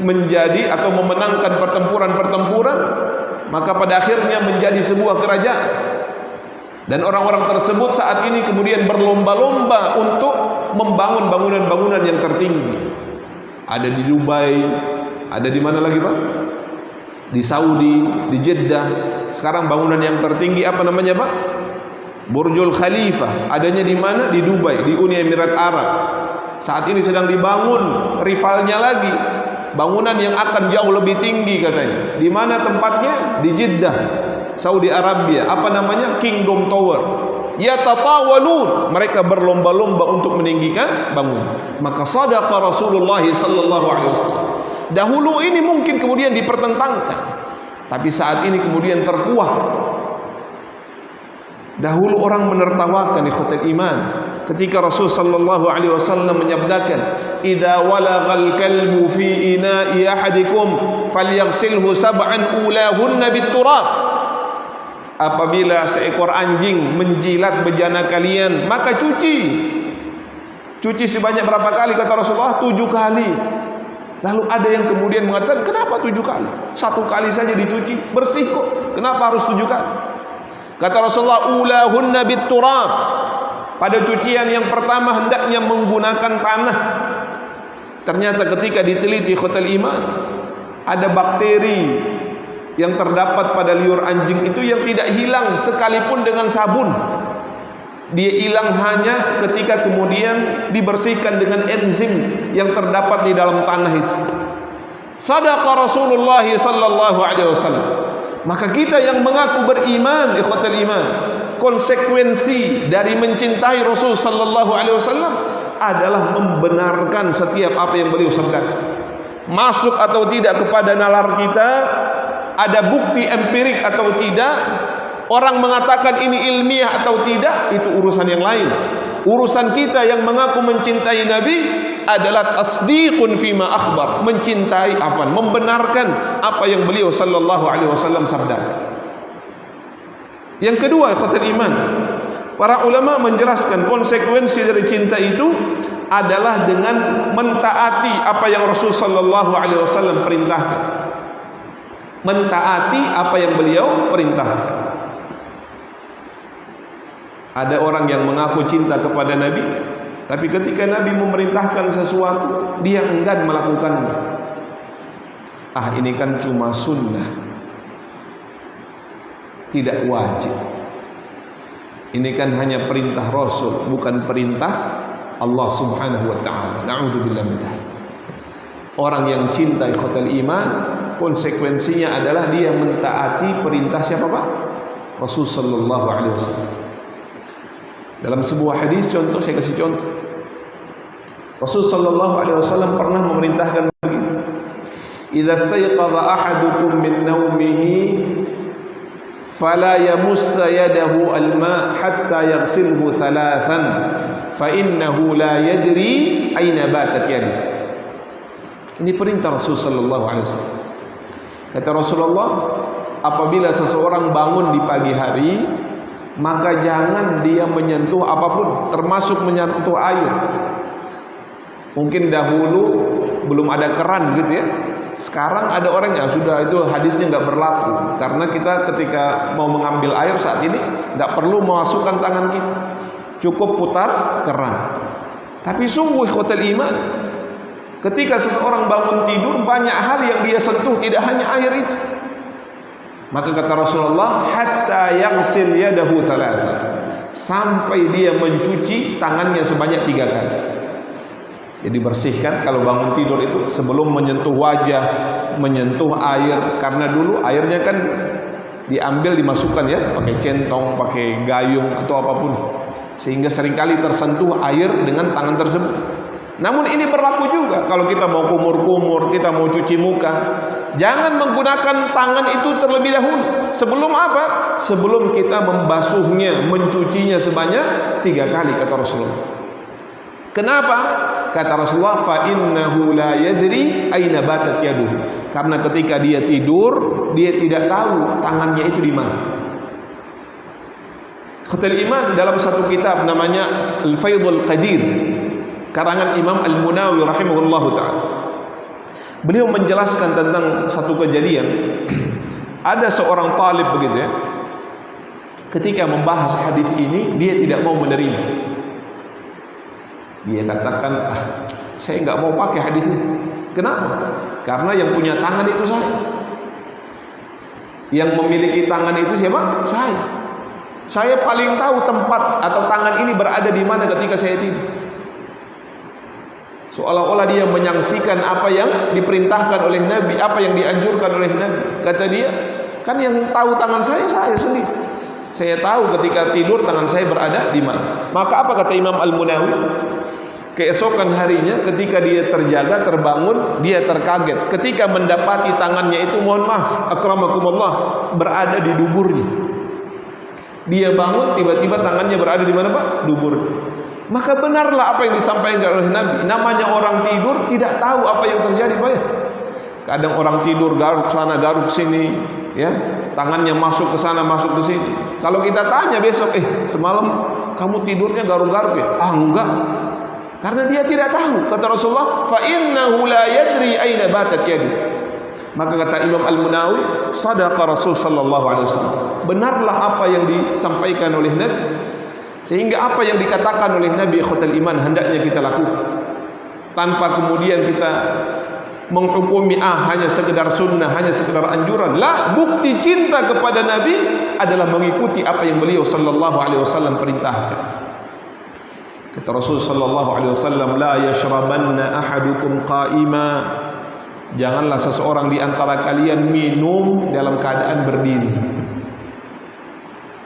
menjadi atau memenangkan pertempuran-pertempuran, maka pada akhirnya menjadi sebuah kerajaan. Dan orang-orang tersebut saat ini kemudian berlomba-lomba untuk membangun bangunan-bangunan yang tertinggi. Ada di Dubai, ada di mana lagi Pak? Di Saudi, di Jeddah. Sekarang bangunan yang tertinggi apa namanya Pak? Burjul Khalifah. Adanya di mana? Di Dubai, di Uni Emirat Arab. Saat ini sedang dibangun rivalnya lagi, bangunan yang akan jauh lebih tinggi katanya. Di mana tempatnya? Di Jeddah, Saudi Arabia. Apa namanya? Kingdom Tower. Yatatawalun, mereka berlomba-lomba untuk meninggikan bangunan. Maka sadaqa Rasulullah sallallahu alaihi wasallam. Dahulu ini mungkin kemudian dipertentangkan, tapi saat ini kemudian terkuat. Dahulu orang menertawakan ikhwatul iman ketika Rasul sallallahu alaihi wasallam menyabdakan, "Idza walaghal kalbu fi ina'i ahadikum falyaghsilhu sab'an ulahunna bit-turab." Apabila seekor anjing menjilat bejana kalian, maka cuci. Cuci sebanyak berapa kali kata Rasulullah? 7 kali. Lalu ada yang kemudian mengatakan, kenapa 7 kali? 1 kali saja dicuci, bersih kok. Kenapa harus 7 kali? Kata Rasulullah, ulahunna bit-turab. Pada cucian yang pertama hendaknya menggunakan tanah. Ternyata ketika diteliti khotel iman, ada bakteri yang terdapat pada liur anjing itu yang tidak hilang sekalipun dengan sabun. Dia hilang hanya ketika kemudian dibersihkan dengan enzim yang terdapat di dalam tanah itu. Sadaqa Rasulullah sallallahu alaihi wasallam. Maka kita yang mengaku beriman, ikhwatul iman, konsekuensi dari mencintai Rasul sallallahu alaihi wasallam adalah membenarkan setiap apa yang beliau sabdakan. Masuk atau tidak kepada nalar kita, ada bukti empirik atau tidak, orang mengatakan ini ilmiah atau tidak, itu urusan yang lain. Urusan kita yang mengaku mencintai Nabi adalah tasdiqun fima akhbar, mencintai membenarkan apa yang beliau sallallahu alaihi wasallam sabdakan. Yang kedua, ikhwatul iman, para ulama menjelaskan konsekuensi dari cinta itu adalah dengan mentaati apa yang Rasul sallallahu alaihi wasallam perintahkan. Mentaati apa yang beliau perintahkan. Ada orang yang mengaku cinta kepada Nabi, tapi ketika Nabi memerintahkan sesuatu, dia enggan melakukannya. Ini kan cuma sunnah, tidak wajib. Ini kan hanya perintah Rasul, bukan perintah Allah subhanahu wa ta'ala. Na'udzubillah min dzalik. Orang yang cinta ikhwatul iman, konsekuensinya adalah dia mentaati perintah siapa Pak? Rasul sallallahu alaihi wasallam. Dalam sebuah hadis, contoh, saya kasih contoh. Rasul sallallahu alaihi wasallam pernah memerintahkan begini, "Idza stayqadha ahadukum min naumihi fala yamussa yadahu al-ma' hatta yaghsilhu thalathan fa innahu la yadri aina batat yaduhu." Ini perintah Rasul sallallahu alaihi wasallam. Kata Rasulullah, apabila seseorang bangun di pagi hari, maka jangan dia menyentuh apapun, termasuk menyentuh air. Mungkin dahulu belum ada keran gitu ya. Sekarang ada orang yang sudah, itu hadisnya nggak berlaku, karena kita ketika mau mengambil air saat ini nggak perlu memasukkan tangan kita. cukup putar keran. Tapi sungguh ikhwatal iman, ketika seseorang bangun tidur, banyak hal yang dia sentuh, tidak hanya air itu. Maka kata Rasulullah, hatta yaghsil yadahu thalatha, sampai dia mencuci tangannya sebanyak 3 kali. Jadi bersihkan kalau bangun tidur itu sebelum menyentuh wajah, menyentuh air, karena dulu airnya kan diambil dimasukkan ya, pakai centong, pakai gayung atau apapun, sehingga seringkali tersentuh air dengan tangan tersebut. Namun ini berlaku juga kalau kita mau kumur-kumur, kita mau cuci muka, jangan menggunakan tangan itu terlebih dahulu. Sebelum apa? Sebelum kita membasuhnya, mencucinya sebanyak 3 kali, kata Rasulullah. Kenapa? Kata Rasulullah, fa innahu la yadri aina batat yaduhu. Karena ketika dia tidur, dia tidak tahu tangannya itu di mana. Khatul Iman dalam satu kitab namanya Al-Faidul Qadir, karangan Imam Al-Munawi rahimahullahu ta'ala, beliau menjelaskan tentang satu kejadian. Ada seorang talib begitu ya, ketika membahas hadis ini dia tidak mau menerima. Dia katakan, saya nggak mau pakai hadis ini. Kenapa? Karena yang punya tangan itu saya. Yang memiliki tangan itu siapa? Saya. Saya paling tahu tempat atau tangan ini berada di mana ketika saya tidur. Seolah-olah dia menyaksikan apa yang diperintahkan oleh Nabi, apa yang dianjurkan oleh Nabi. Kata dia, kan yang tahu tangan saya sendiri. Saya tahu ketika tidur tangan saya berada di mana. Maka apa kata Imam Al-Munawi? Keesokan harinya ketika dia terjaga, terbangun, dia terkaget ketika mendapati tangannya itu, mohon maaf, akramakumullah, berada di duburnya. Dia bangun, tiba-tiba tangannya berada di mana, Pak? Dubur. Maka benarlah apa yang disampaikan oleh Nabi. Namanya orang tidur tidak tahu apa yang terjadi, Pak ya. Kadang orang tidur garuk sana garuk sini, ya, tangannya masuk ke sana masuk ke sini. Kalau kita tanya besok, semalam kamu tidurnya garuk-garuk ya? Enggak. Karena dia tidak tahu. Kata Rasulullah, fa innahu la yadri aina batat yadu. Maka kata Imam Al-Munawi, sadaqa Rasul sallallahu alaihi wasallam. Benarlah apa yang disampaikan oleh Nabi. Sehingga apa yang dikatakan oleh Nabi ikhwatal iman hendaknya kita lakukan. Tanpa kemudian kita menghukumi hanya sekedar sunnah, hanya sekedar anjuran. La, bukti cinta kepada Nabi adalah mengikuti apa yang beliau sallallahu alaihi wasallam perintahkan. Kata Rasul sallallahu alaihi wasallam, la yashrabanna ahadukum qa'ima. Janganlah seseorang di antara kalian minum dalam keadaan berdiri.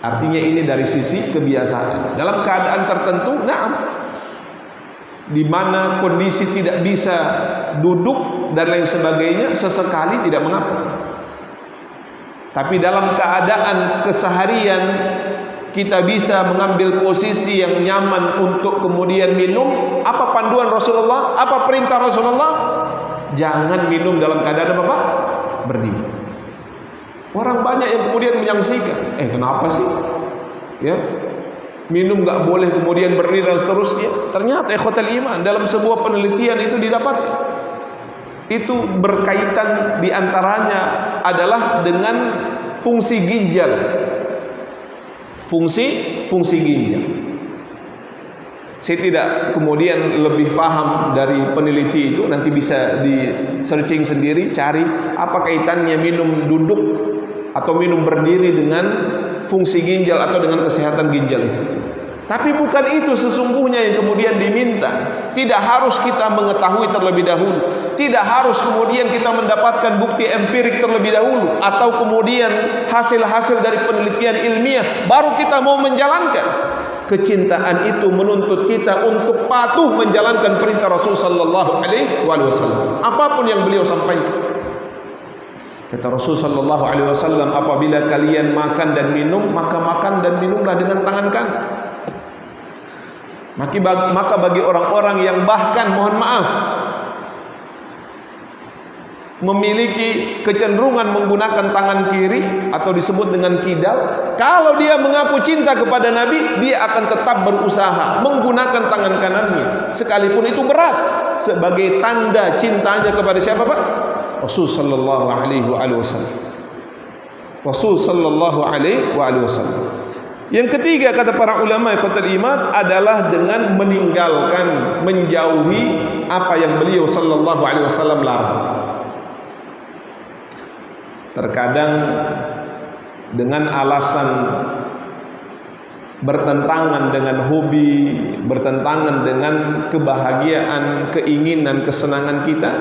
Artinya ini dari sisi kebiasaan. Dalam keadaan tertentu, na'am, di mana kondisi tidak bisa duduk dan lain sebagainya, sesekali tidak mengapa. Tapi dalam keadaan keseharian kita bisa mengambil posisi yang nyaman untuk kemudian minum. Apa panduan Rasulullah? Apa perintah Rasulullah? Jangan minum dalam keadaan apa, Pak? Berdiri. Orang banyak yang kemudian menyaksikan, kenapa sih? Ya, minum nggak boleh kemudian berdiri dan seterusnya. Ternyata ikhwatal iman, dalam sebuah penelitian itu didapatkan, itu berkaitan diantaranya adalah dengan fungsi ginjal. Fungsi ginjal. Saya tidak kemudian lebih paham dari peneliti itu, nanti bisa di searching sendiri, cari apa kaitannya minum duduk atau minum berdiri dengan fungsi ginjal atau dengan kesehatan ginjal itu. Tapi bukan itu sesungguhnya yang kemudian diminta. Tidak harus kita mengetahui terlebih dahulu. Tidak harus kemudian kita mendapatkan bukti empirik terlebih dahulu, atau kemudian hasil-hasil dari penelitian ilmiah baru kita mau menjalankan. Kecintaan itu menuntut kita untuk patuh menjalankan perintah Rasul sallallahu alaihi wasallam. Apapun yang beliau sampaikan. Kata Rasul sallallahu alaihi wasallam, apabila kalian makan dan minum, maka makan dan minumlah dengan tangan kanan. Maka bagi orang-orang yang bahkan, mohon maaf, memiliki kecenderungan menggunakan tangan kiri atau disebut dengan kidal, kalau dia mengaku cinta kepada Nabi, dia akan tetap berusaha menggunakan tangan kanannya, sekalipun itu berat, sebagai tanda cintanya kepada siapa, Pak? Rasul sallallahu alaihi wasallam. Rasul sallallahu alaihi wasallam. Yang ketiga kata para ulama ikhwatul iman adalah dengan meninggalkan, menjauhi apa yang beliau sallallahu alaihi wasallam larang. Terkadang dengan alasan bertentangan dengan hobi, bertentangan dengan kebahagiaan, keinginan, kesenangan kita,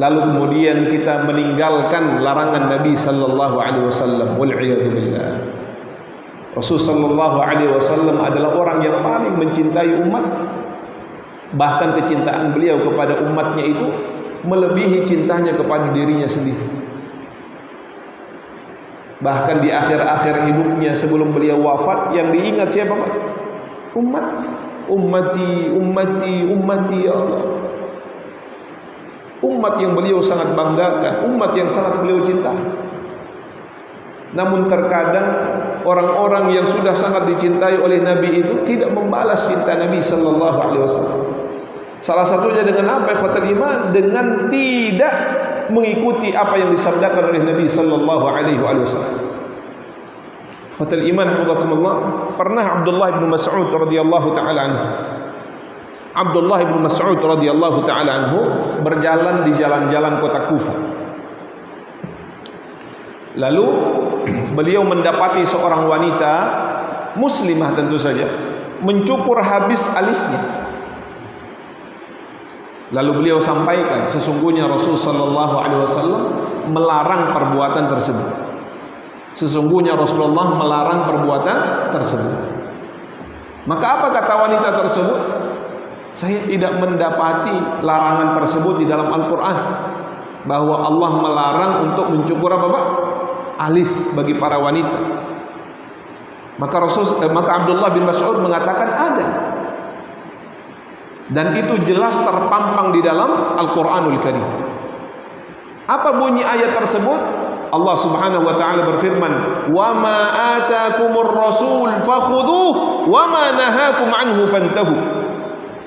lalu kemudian kita meninggalkan larangan Nabi sallallahu alaihi wasallam. Wal iyadu billah. Rasul sallallahu alaihi wasallam adalah orang yang paling mencintai umat. Bahkan kecintaan beliau kepada umatnya itu melebihi cintanya kepada dirinya sendiri. Bahkan di akhir-akhir hidupnya sebelum beliau wafat, yang diingat siapa Pak? Umat. Ummati, ummati, ummati ya Allah. Umat yang beliau sangat banggakan, umat yang sangat beliau cintai. Namun terkadang orang-orang yang sudah sangat dicintai oleh Nabi itu tidak membalas cinta Nabi sallallahu alaihi wasallam. Salah satunya dengan apa ikhwatul iman? Dengan tidak mengikuti apa yang disabdakan oleh Nabi sallallahu alaihi wasallam. Ikhwatul iman hafizakumullah, pernah Abdullah bin Mas'ud radhiyallahu taala anhu. Abdullah bin Mas'ud radhiyallahu taala anhu berjalan di jalan-jalan kota Kufah. Lalu beliau mendapati seorang wanita muslimah tentu saja mencukur habis alisnya. Lalu beliau sampaikan, sesungguhnya Rasul sallallahu alaihi wasallam melarang perbuatan tersebut. Sesungguhnya Rasulullah melarang perbuatan tersebut. Maka apa kata wanita tersebut? Saya tidak mendapati larangan tersebut di dalam Al-Quran, bahwa Allah melarang untuk mencukur apa Pak? Alis bagi para wanita. Maka Abdullah bin Mas'ud mengatakan ada, dan itu jelas terpampang di dalam Al-Quranul Karim. Apa bunyi ayat tersebut? Allah Subhanahu wa taala berfirman, "Wa ma atakumur rasul fakhudhuhu wa ma nahakum anhu fantahu."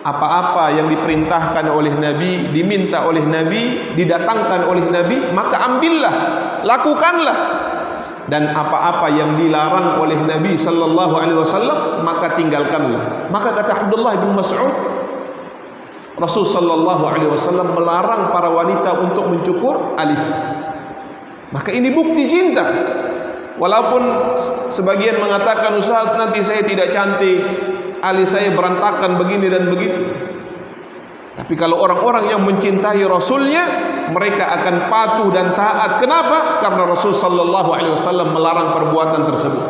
Apa-apa yang diperintahkan oleh Nabi, diminta oleh Nabi, didatangkan oleh Nabi, maka ambillah, lakukanlah. Dan apa-apa yang dilarang oleh Nabi sallallahu alaihi wasallam, maka tinggalkanlah. Maka kata Abdullah bin Mas'ud, Rasul sallallahu alaihi wasallam melarang para wanita untuk mencukur alis. Maka ini bukti cinta. Walaupun sebagian mengatakan, Ustaz, nanti saya tidak cantik, alis saya berantakan begini dan begitu. Tapi kalau orang-orang yang mencintai Rasulnya, mereka akan patuh dan taat. Kenapa? Karena Rasul sallallahu alaihi wasallam melarang perbuatan tersebut.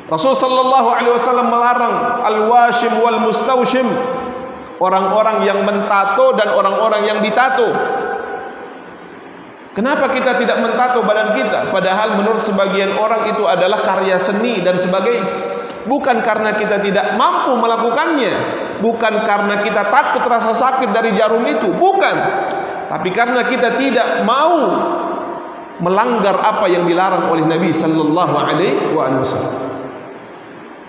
Rasul sallallahu alaihi wasallam melarang al-washim wal mustawshim, orang-orang yang mentato dan orang-orang yang ditato. Kenapa kita tidak mentato badan kita? Padahal menurut sebagian orang itu adalah karya seni dan sebagainya. Bukan karena kita tidak mampu melakukannya, bukan karena kita takut rasa sakit dari jarum itu, bukan. Tapi karena kita tidak mau melanggar apa yang dilarang oleh Nabi sallallahu alaihi wasallam.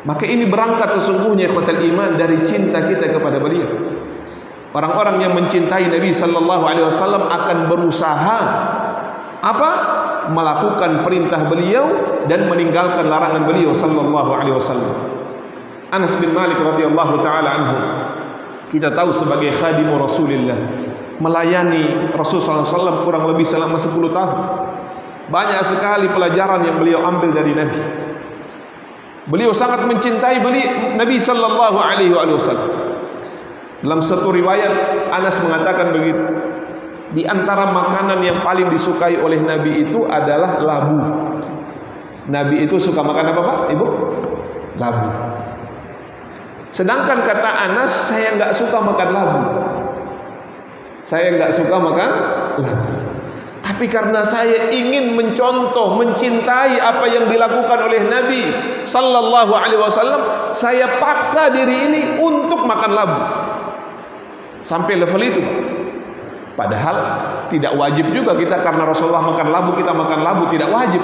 Maka ini berangkat sesungguhnya ikhwatul iman dari cinta kita kepada beliau. Orang-orang yang mencintai Nabi sallallahu alaihi wasallam akan berusaha apa? Melakukan perintah beliau dan meninggalkan larangan beliau sallallahu alaihi wasallam. Anas bin Malik radhiyallahu taala anhu, kita tahu sebagai khadimu Rasulillah, melayani Rasul sallallahu alaihi wasallam kurang lebih selama 10 tahun. Banyak sekali pelajaran yang beliau ambil dari Nabi. Beliau sangat mencintai Nabi sallallahu alaihi wasallam. Dalam satu riwayat Anas mengatakan begitu, di antara makanan yang paling disukai oleh Nabi itu adalah labu. Nabi itu suka makan apa Pak? Ibu? Labu. Sedangkan kata Anas, saya enggak suka makan labu. Saya enggak suka makan labu. Tapi karena saya ingin mencontoh, mencintai apa yang dilakukan oleh Nabi sallallahu alaihi wasallam, saya paksa diri ini untuk makan labu. Sampai level itu. Padahal tidak wajib juga kita, karena Rasulullah makan labu kita makan labu, tidak wajib.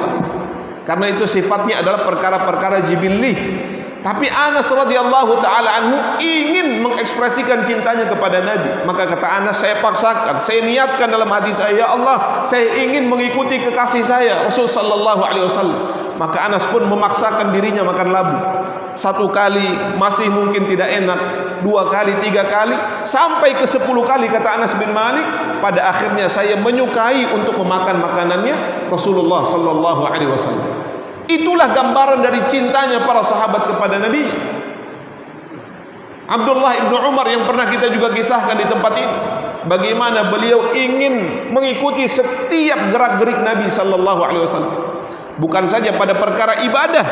Karena itu sifatnya adalah perkara-perkara jibilli. Tapi Anas radhiyallahu taala anhu ingin mengekspresikan cintanya kepada Nabi. Maka kata Anas, saya paksakan, saya niatkan dalam hati saya, ya Allah, saya ingin mengikuti kekasih saya Rasul sallallahu alaihi wasallam. Maka Anas pun memaksakan dirinya makan labu. 1 kali masih mungkin tidak enak, 2 kali, 3 kali, sampai ke 10 kali kata Anas bin Malik. Pada akhirnya saya menyukai untuk memakan makanannya Rasulullah sallallahu alaihi wasallam. Itulah gambaran dari cintanya para sahabat kepada Nabi. Abdullah ibnu Umar yang pernah kita juga kisahkan di tempat ini, bagaimana beliau ingin mengikuti setiap gerak-gerik Nabi sallallahu alaihi wasallam. Bukan saja pada perkara ibadah,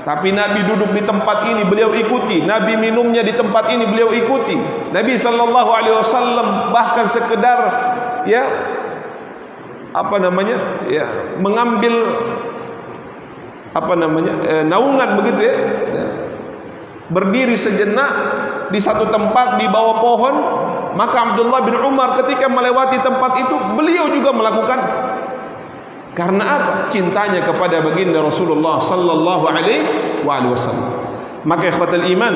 tapi Nabi duduk di tempat ini beliau ikuti, Nabi minumnya di tempat ini beliau ikuti. Nabi sallallahu alaihi wasallam bahkan sekedar mengambil naungan begitu berdiri sejenak di satu tempat di bawah pohon, maka Abdullah bin Umar ketika melewati tempat itu beliau juga melakukan. Karena apa? Cintanya kepada baginda Rasulullah sallallahu alaihi wasallam. Maka ikhwatul iman,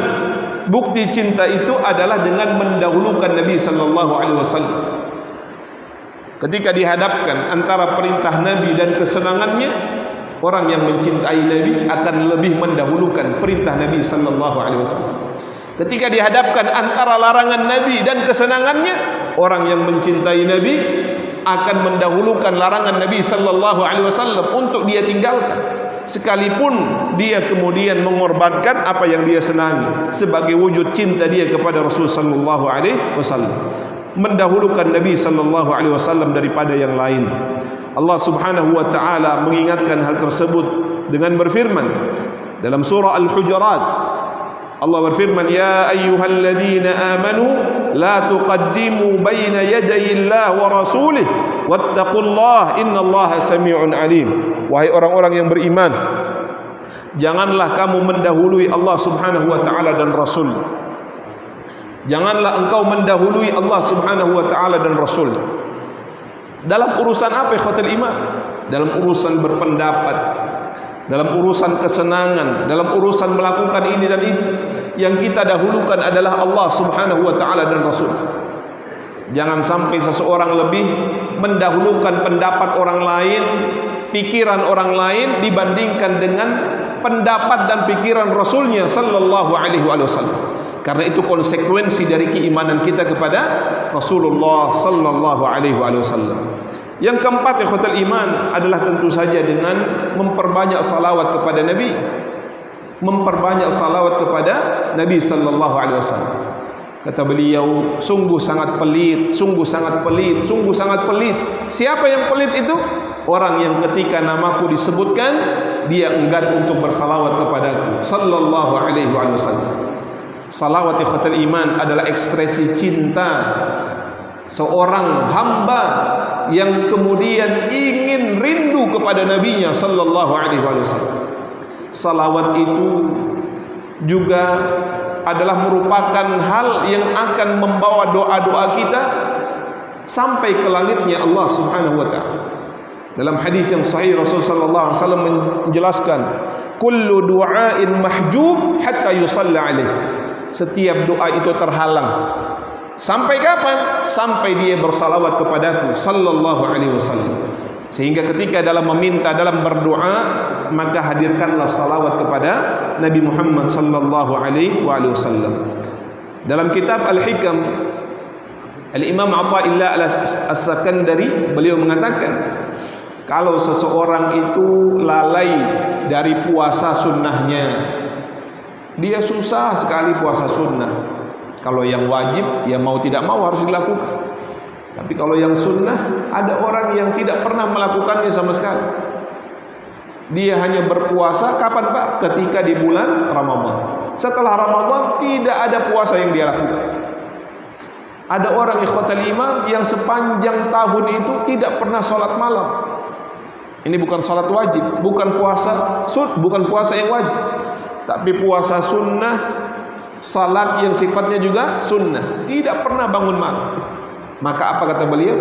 bukti cinta itu adalah dengan mendahulukan Nabi sallallahu alaihi wasallam. Ketika dihadapkan antara perintah Nabi dan kesenangannya, orang yang mencintai Nabi akan lebih mendahulukan perintah Nabi sallallahu alaihi wasallam. Ketika dihadapkan antara larangan Nabi dan kesenangannya, orang yang mencintai Nabi akan mendahulukan larangan Nabi sallallahu alaihi wasallam untuk dia tinggalkan, sekalipun dia kemudian mengorbankan apa yang dia senangi sebagai wujud cinta dia kepada Rasul sallallahu alaihi wasallam. Mendahulukan Nabi sallallahu alaihi wasallam daripada yang lain. Allah Subhanahu wa taala mengingatkan hal tersebut dengan berfirman dalam surah Al-Hujurat. Allah berfirman, ya ayyuhalladzina amanu la tuqaddimu baina yadayillah wa rasulih wattaqullaha innallaha sami'un alim. Wahai orang-orang yang beriman, janganlah kamu mendahului Allah Subhanahu wa taala dan Rasul. Janganlah engkau mendahului Allah Subhanahu wa taala dan Rasul. Dalam urusan apa ikhwatul iman? Dalam urusan berpendapat, dalam urusan kesenangan, dalam urusan melakukan ini dan itu, yang kita dahulukan adalah Allah Subhanahu wa taala dan Rasul. Jangan sampai seseorang lebih mendahulukan pendapat orang lain, pikiran orang lain dibandingkan dengan pendapat dan pikiran Rasulnya sallallahu alaihi wasallam. Karena itu konsekuensi dari keimanan kita kepada Rasulullah sallallahu alaihi wasallam. Yang keempat ikhwatul iman adalah tentu saja dengan memperbanyak salawat kepada Nabi. Memperbanyak salawat kepada Nabi sallallahu alaihi wasallam. Kata beliau, sungguh sangat pelit, sungguh sangat pelit, sungguh sangat pelit. Siapa yang pelit itu? Orang yang ketika namaku disebutkan dia enggan untuk bersalawat kepadaku sallallahu alaihi wasallam. Salawat ikhwatul iman adalah ekspresi cinta seorang hamba yang kemudian ingin rindu kepada nabinya sallallahu alaihi wasallam. Salawat itu juga adalah merupakan hal yang akan membawa doa-doa kita sampai ke langitnya Allah Subhanahu wa taala. Dalam hadis yang sahih Rasulullah sallallahu alaihi wasallam menjelaskan, kullu du'ain mahjub hatta yusalla alaihi. Setiap doa itu terhalang. Sampai kapan? Sampai dia bersalawat kepadaku sallallahu alaihi wasallam. Sehingga ketika dalam meminta, dalam berdoa, maka hadirkanlah salawat kepada Nabi Muhammad sallallahu alaihi wasallam. Dalam kitab Al-Hikam, Al-Imam Athaillah As-Sakandari beliau mengatakan, kalau seseorang itu lalai dari puasa sunnahnya, dia susah sekali puasa sunnah. Kalau yang wajib, ya mau tidak mau harus dilakukan. Tapi kalau yang sunnah, ada orang yang tidak pernah melakukannya sama sekali. Dia hanya berpuasa kapan Pak? Ketika di bulan Ramadan. Setelah Ramadan tidak ada puasa yang dia lakukan. Ada orang ikhwatul iman yang sepanjang tahun itu tidak pernah sholat malam. Ini bukan sholat wajib, bukan puasa yang wajib, tapi puasa sunnah, salat yang sifatnya juga sunnah, tidak pernah bangun malam. Maka apa kata beliau?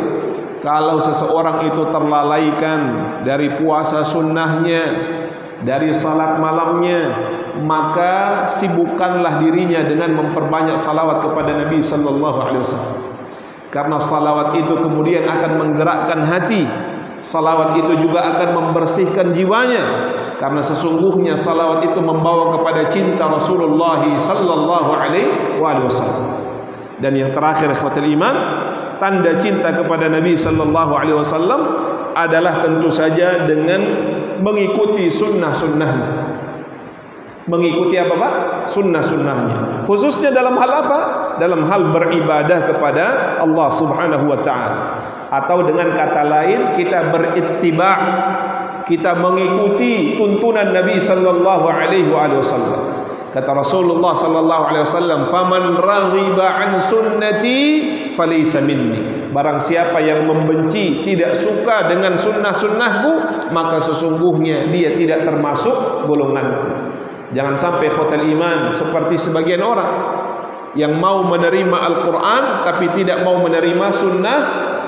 Kalau seseorang itu terlalaikan dari puasa sunnahnya, dari salat malamnya, maka sibukkanlah dirinya dengan memperbanyak salawat kepada Nabi sallallahu alaihi wasallam. Karena salawat itu kemudian akan menggerakkan hati. Salawat itu juga akan membersihkan jiwanya. karena sesungguhnya salawat itu membawa kepada cinta Rasulullah sallallahu alaihi wasallam. Dan yang terakhir ikhwatul iman, tanda cinta kepada Nabi sallallahu alaihi wasallam adalah tentu saja dengan mengikuti sunnah-sunnahnya. Mengikuti apa Pak? Sunnah-sunnahnya. Khususnya dalam hal apa? Dalam hal beribadah kepada Allah Subhanahu wa taala. Atau dengan kata lain, kita berittiba', kita mengikuti tuntunan Nabi sallallahu alaihi wasallam. Kata Rasulullah sallallahu alaihi wasallam, "Faman raghiba an sunnati falaysa minni." Barang siapa yang membenci, tidak suka dengan sunnah-sunnahku, maka sesungguhnya dia tidak termasuk golonganku. Jangan sampai khotel iman seperti sebagian orang yang mau menerima Al-Quran tapi tidak mau menerima sunnah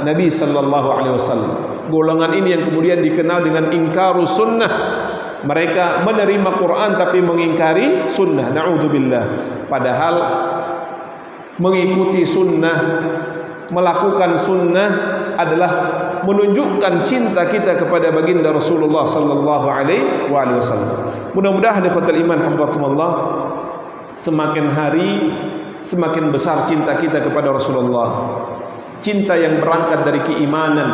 Nabi sallallahu alaihi wasallam. Golongan ini yang kemudian dikenal dengan ingkarus sunnah. Mereka menerima Quran tapi mengingkari sunnah. Na'udzubillah. Padahal mengikuti sunnah, melakukan sunnah adalah menunjukkan cinta kita kepada baginda Rasulullah sallallahu alaihi wasallam. Mudah-mudahan ikhwatul iman hafizakumullah, semakin hari semakin besar cinta kita kepada Rasulullah. Cinta yang berangkat dari keimanan,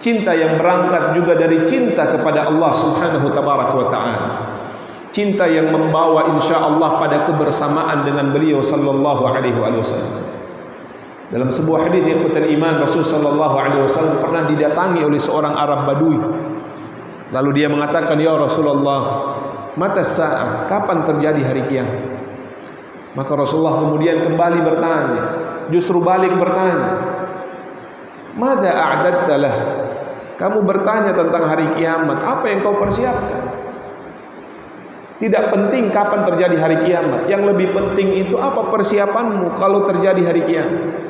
cinta yang berangkat juga dari cinta kepada Allah Subhanahu tabaraka wa taala. Cinta yang membawa insyaallah pada kebersamaan dengan beliau sallallahu alaihi wasallam. Dalam sebuah hadis ikhwatul iman, Rasul sallallahu alaihi wasallam pernah didatangi oleh seorang Arab Badui. Lalu dia mengatakan, "Ya Rasulullah, mata sa'ah, kapan terjadi hari kiamat?" Maka Rasulullah kemudian kembali bertanya, justru balik bertanya, "Madza a'dadta lah?" Kamu bertanya tentang hari kiamat, apa yang kau persiapkan? Tidak penting kapan terjadi hari kiamat, yang lebih penting itu apa persiapanmu kalau terjadi hari kiamat.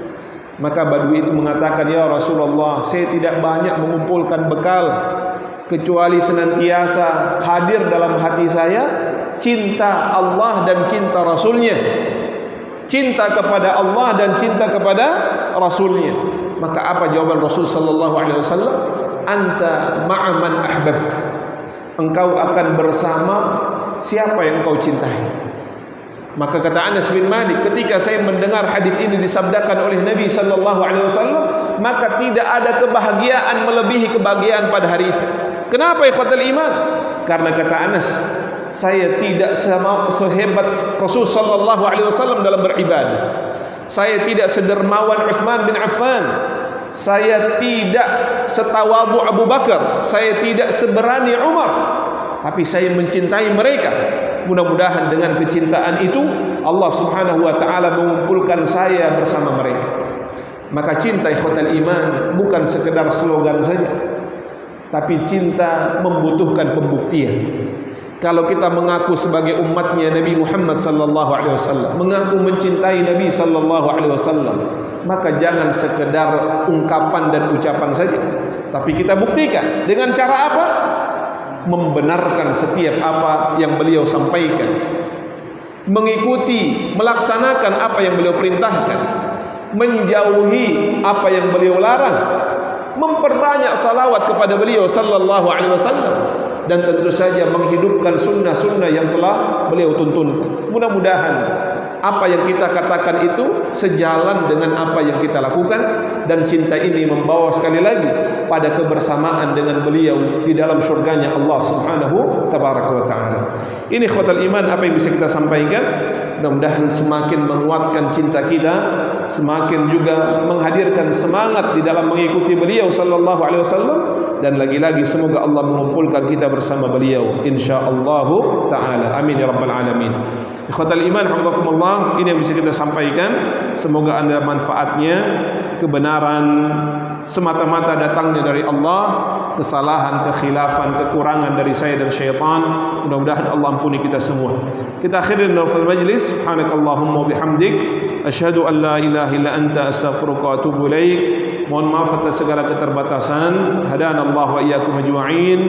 Maka Badui itu mengatakan, "Ya Rasulullah, saya tidak banyak mengumpulkan bekal, kecuali senantiasa hadir dalam hati saya cinta Allah dan cinta Rasulnya, cinta kepada Allah dan cinta kepada Rasulnya." Maka apa jawaban Rasul sallallahu alaihi wasallam? "Anta ma'a man ahbabta." Engkau akan bersama siapa yang kau cintai. Maka kata Anas bin Malik, ketika saya mendengar hadis ini disabdakan oleh Nabi sallallahu alaihi wasallam, maka tidak ada kebahagiaan melebihi kebahagiaan pada hari itu. Kenapa ikhwatul iman? Karena kata Anas, saya tidak sehebat Rasul sallallahu alaihi wasallam dalam beribadah. Saya tidak sedermawan Utsman bin Affan. Saya tidak setawadhu Abu Bakar. Saya tidak seberani Umar. Tapi saya mencintai mereka. Mudah-mudahan dengan kecintaan itu Allah Subhanahu wa taala mengumpulkan saya bersama mereka. Maka cinta ikhwatul iman bukan sekedar slogan saja, tapi cinta membutuhkan pembuktian. Kalau kita mengaku sebagai umatnya Nabi Muhammad sallallahu alaihi wasallam, mengaku mencintai Nabi sallallahu alaihi wasallam, maka jangan sekedar ungkapan dan ucapan saja, tapi kita buktikan dengan cara apa? Membenarkan setiap apa yang beliau sampaikan, mengikuti, melaksanakan apa yang beliau perintahkan, menjauhi apa yang beliau larang, memperbanyak salawat kepada beliau sallallahu alaihi wasallam, dan tentu saja menghidupkan sunnah-sunnah yang telah beliau tuntunkan. Mudah-mudahan apa yang kita katakan itu sejalan dengan apa yang kita lakukan, dan cinta ini membawa sekali lagi pada kebersamaan dengan beliau di dalam surganya Allah Subhanahu tabaraka wa taala. Ini ikhwatul iman apa yang bisa kita sampaikan. Mudah-mudahan semakin menguatkan cinta kita, semakin juga menghadirkan semangat di dalam mengikuti beliau sallallahu alaihi wasallam, dan lagi-lagi semoga Allah mengumpulkan kita bersama beliau insyaallah taala. Amin ya rabbal alamin. Ikhwatul iman hafizakumullah, ini yang bisa kita sampaikan. Semoga ada manfaatnya. Kebenaran semata-mata datangnya dari Allah, kesalahan, kekhilafan, kekurangan dari saya dan syaitan, mudah-mudahan Allah ampuni kita semua. Kita akhiri nafal majlis. Subhanakallahumma bihamdik, asyhadu an la ilaha illa anta, astaghfiruka wa atubu ilaik. Mohon maaf atas segala keterbatasan. Hadanallahu wa iyyakum ajma'in.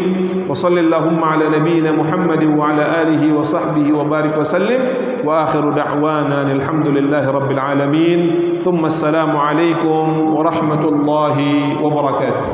Wa sallallahu ala nabiyyina Muhammad wa ala alihi wa sahbihi wa barik wa sallim. Wa akhiru da'wana alhamdulillahi rabbil alamin. Thumma assalamu alaikum warahmatullahi wabarakatuh.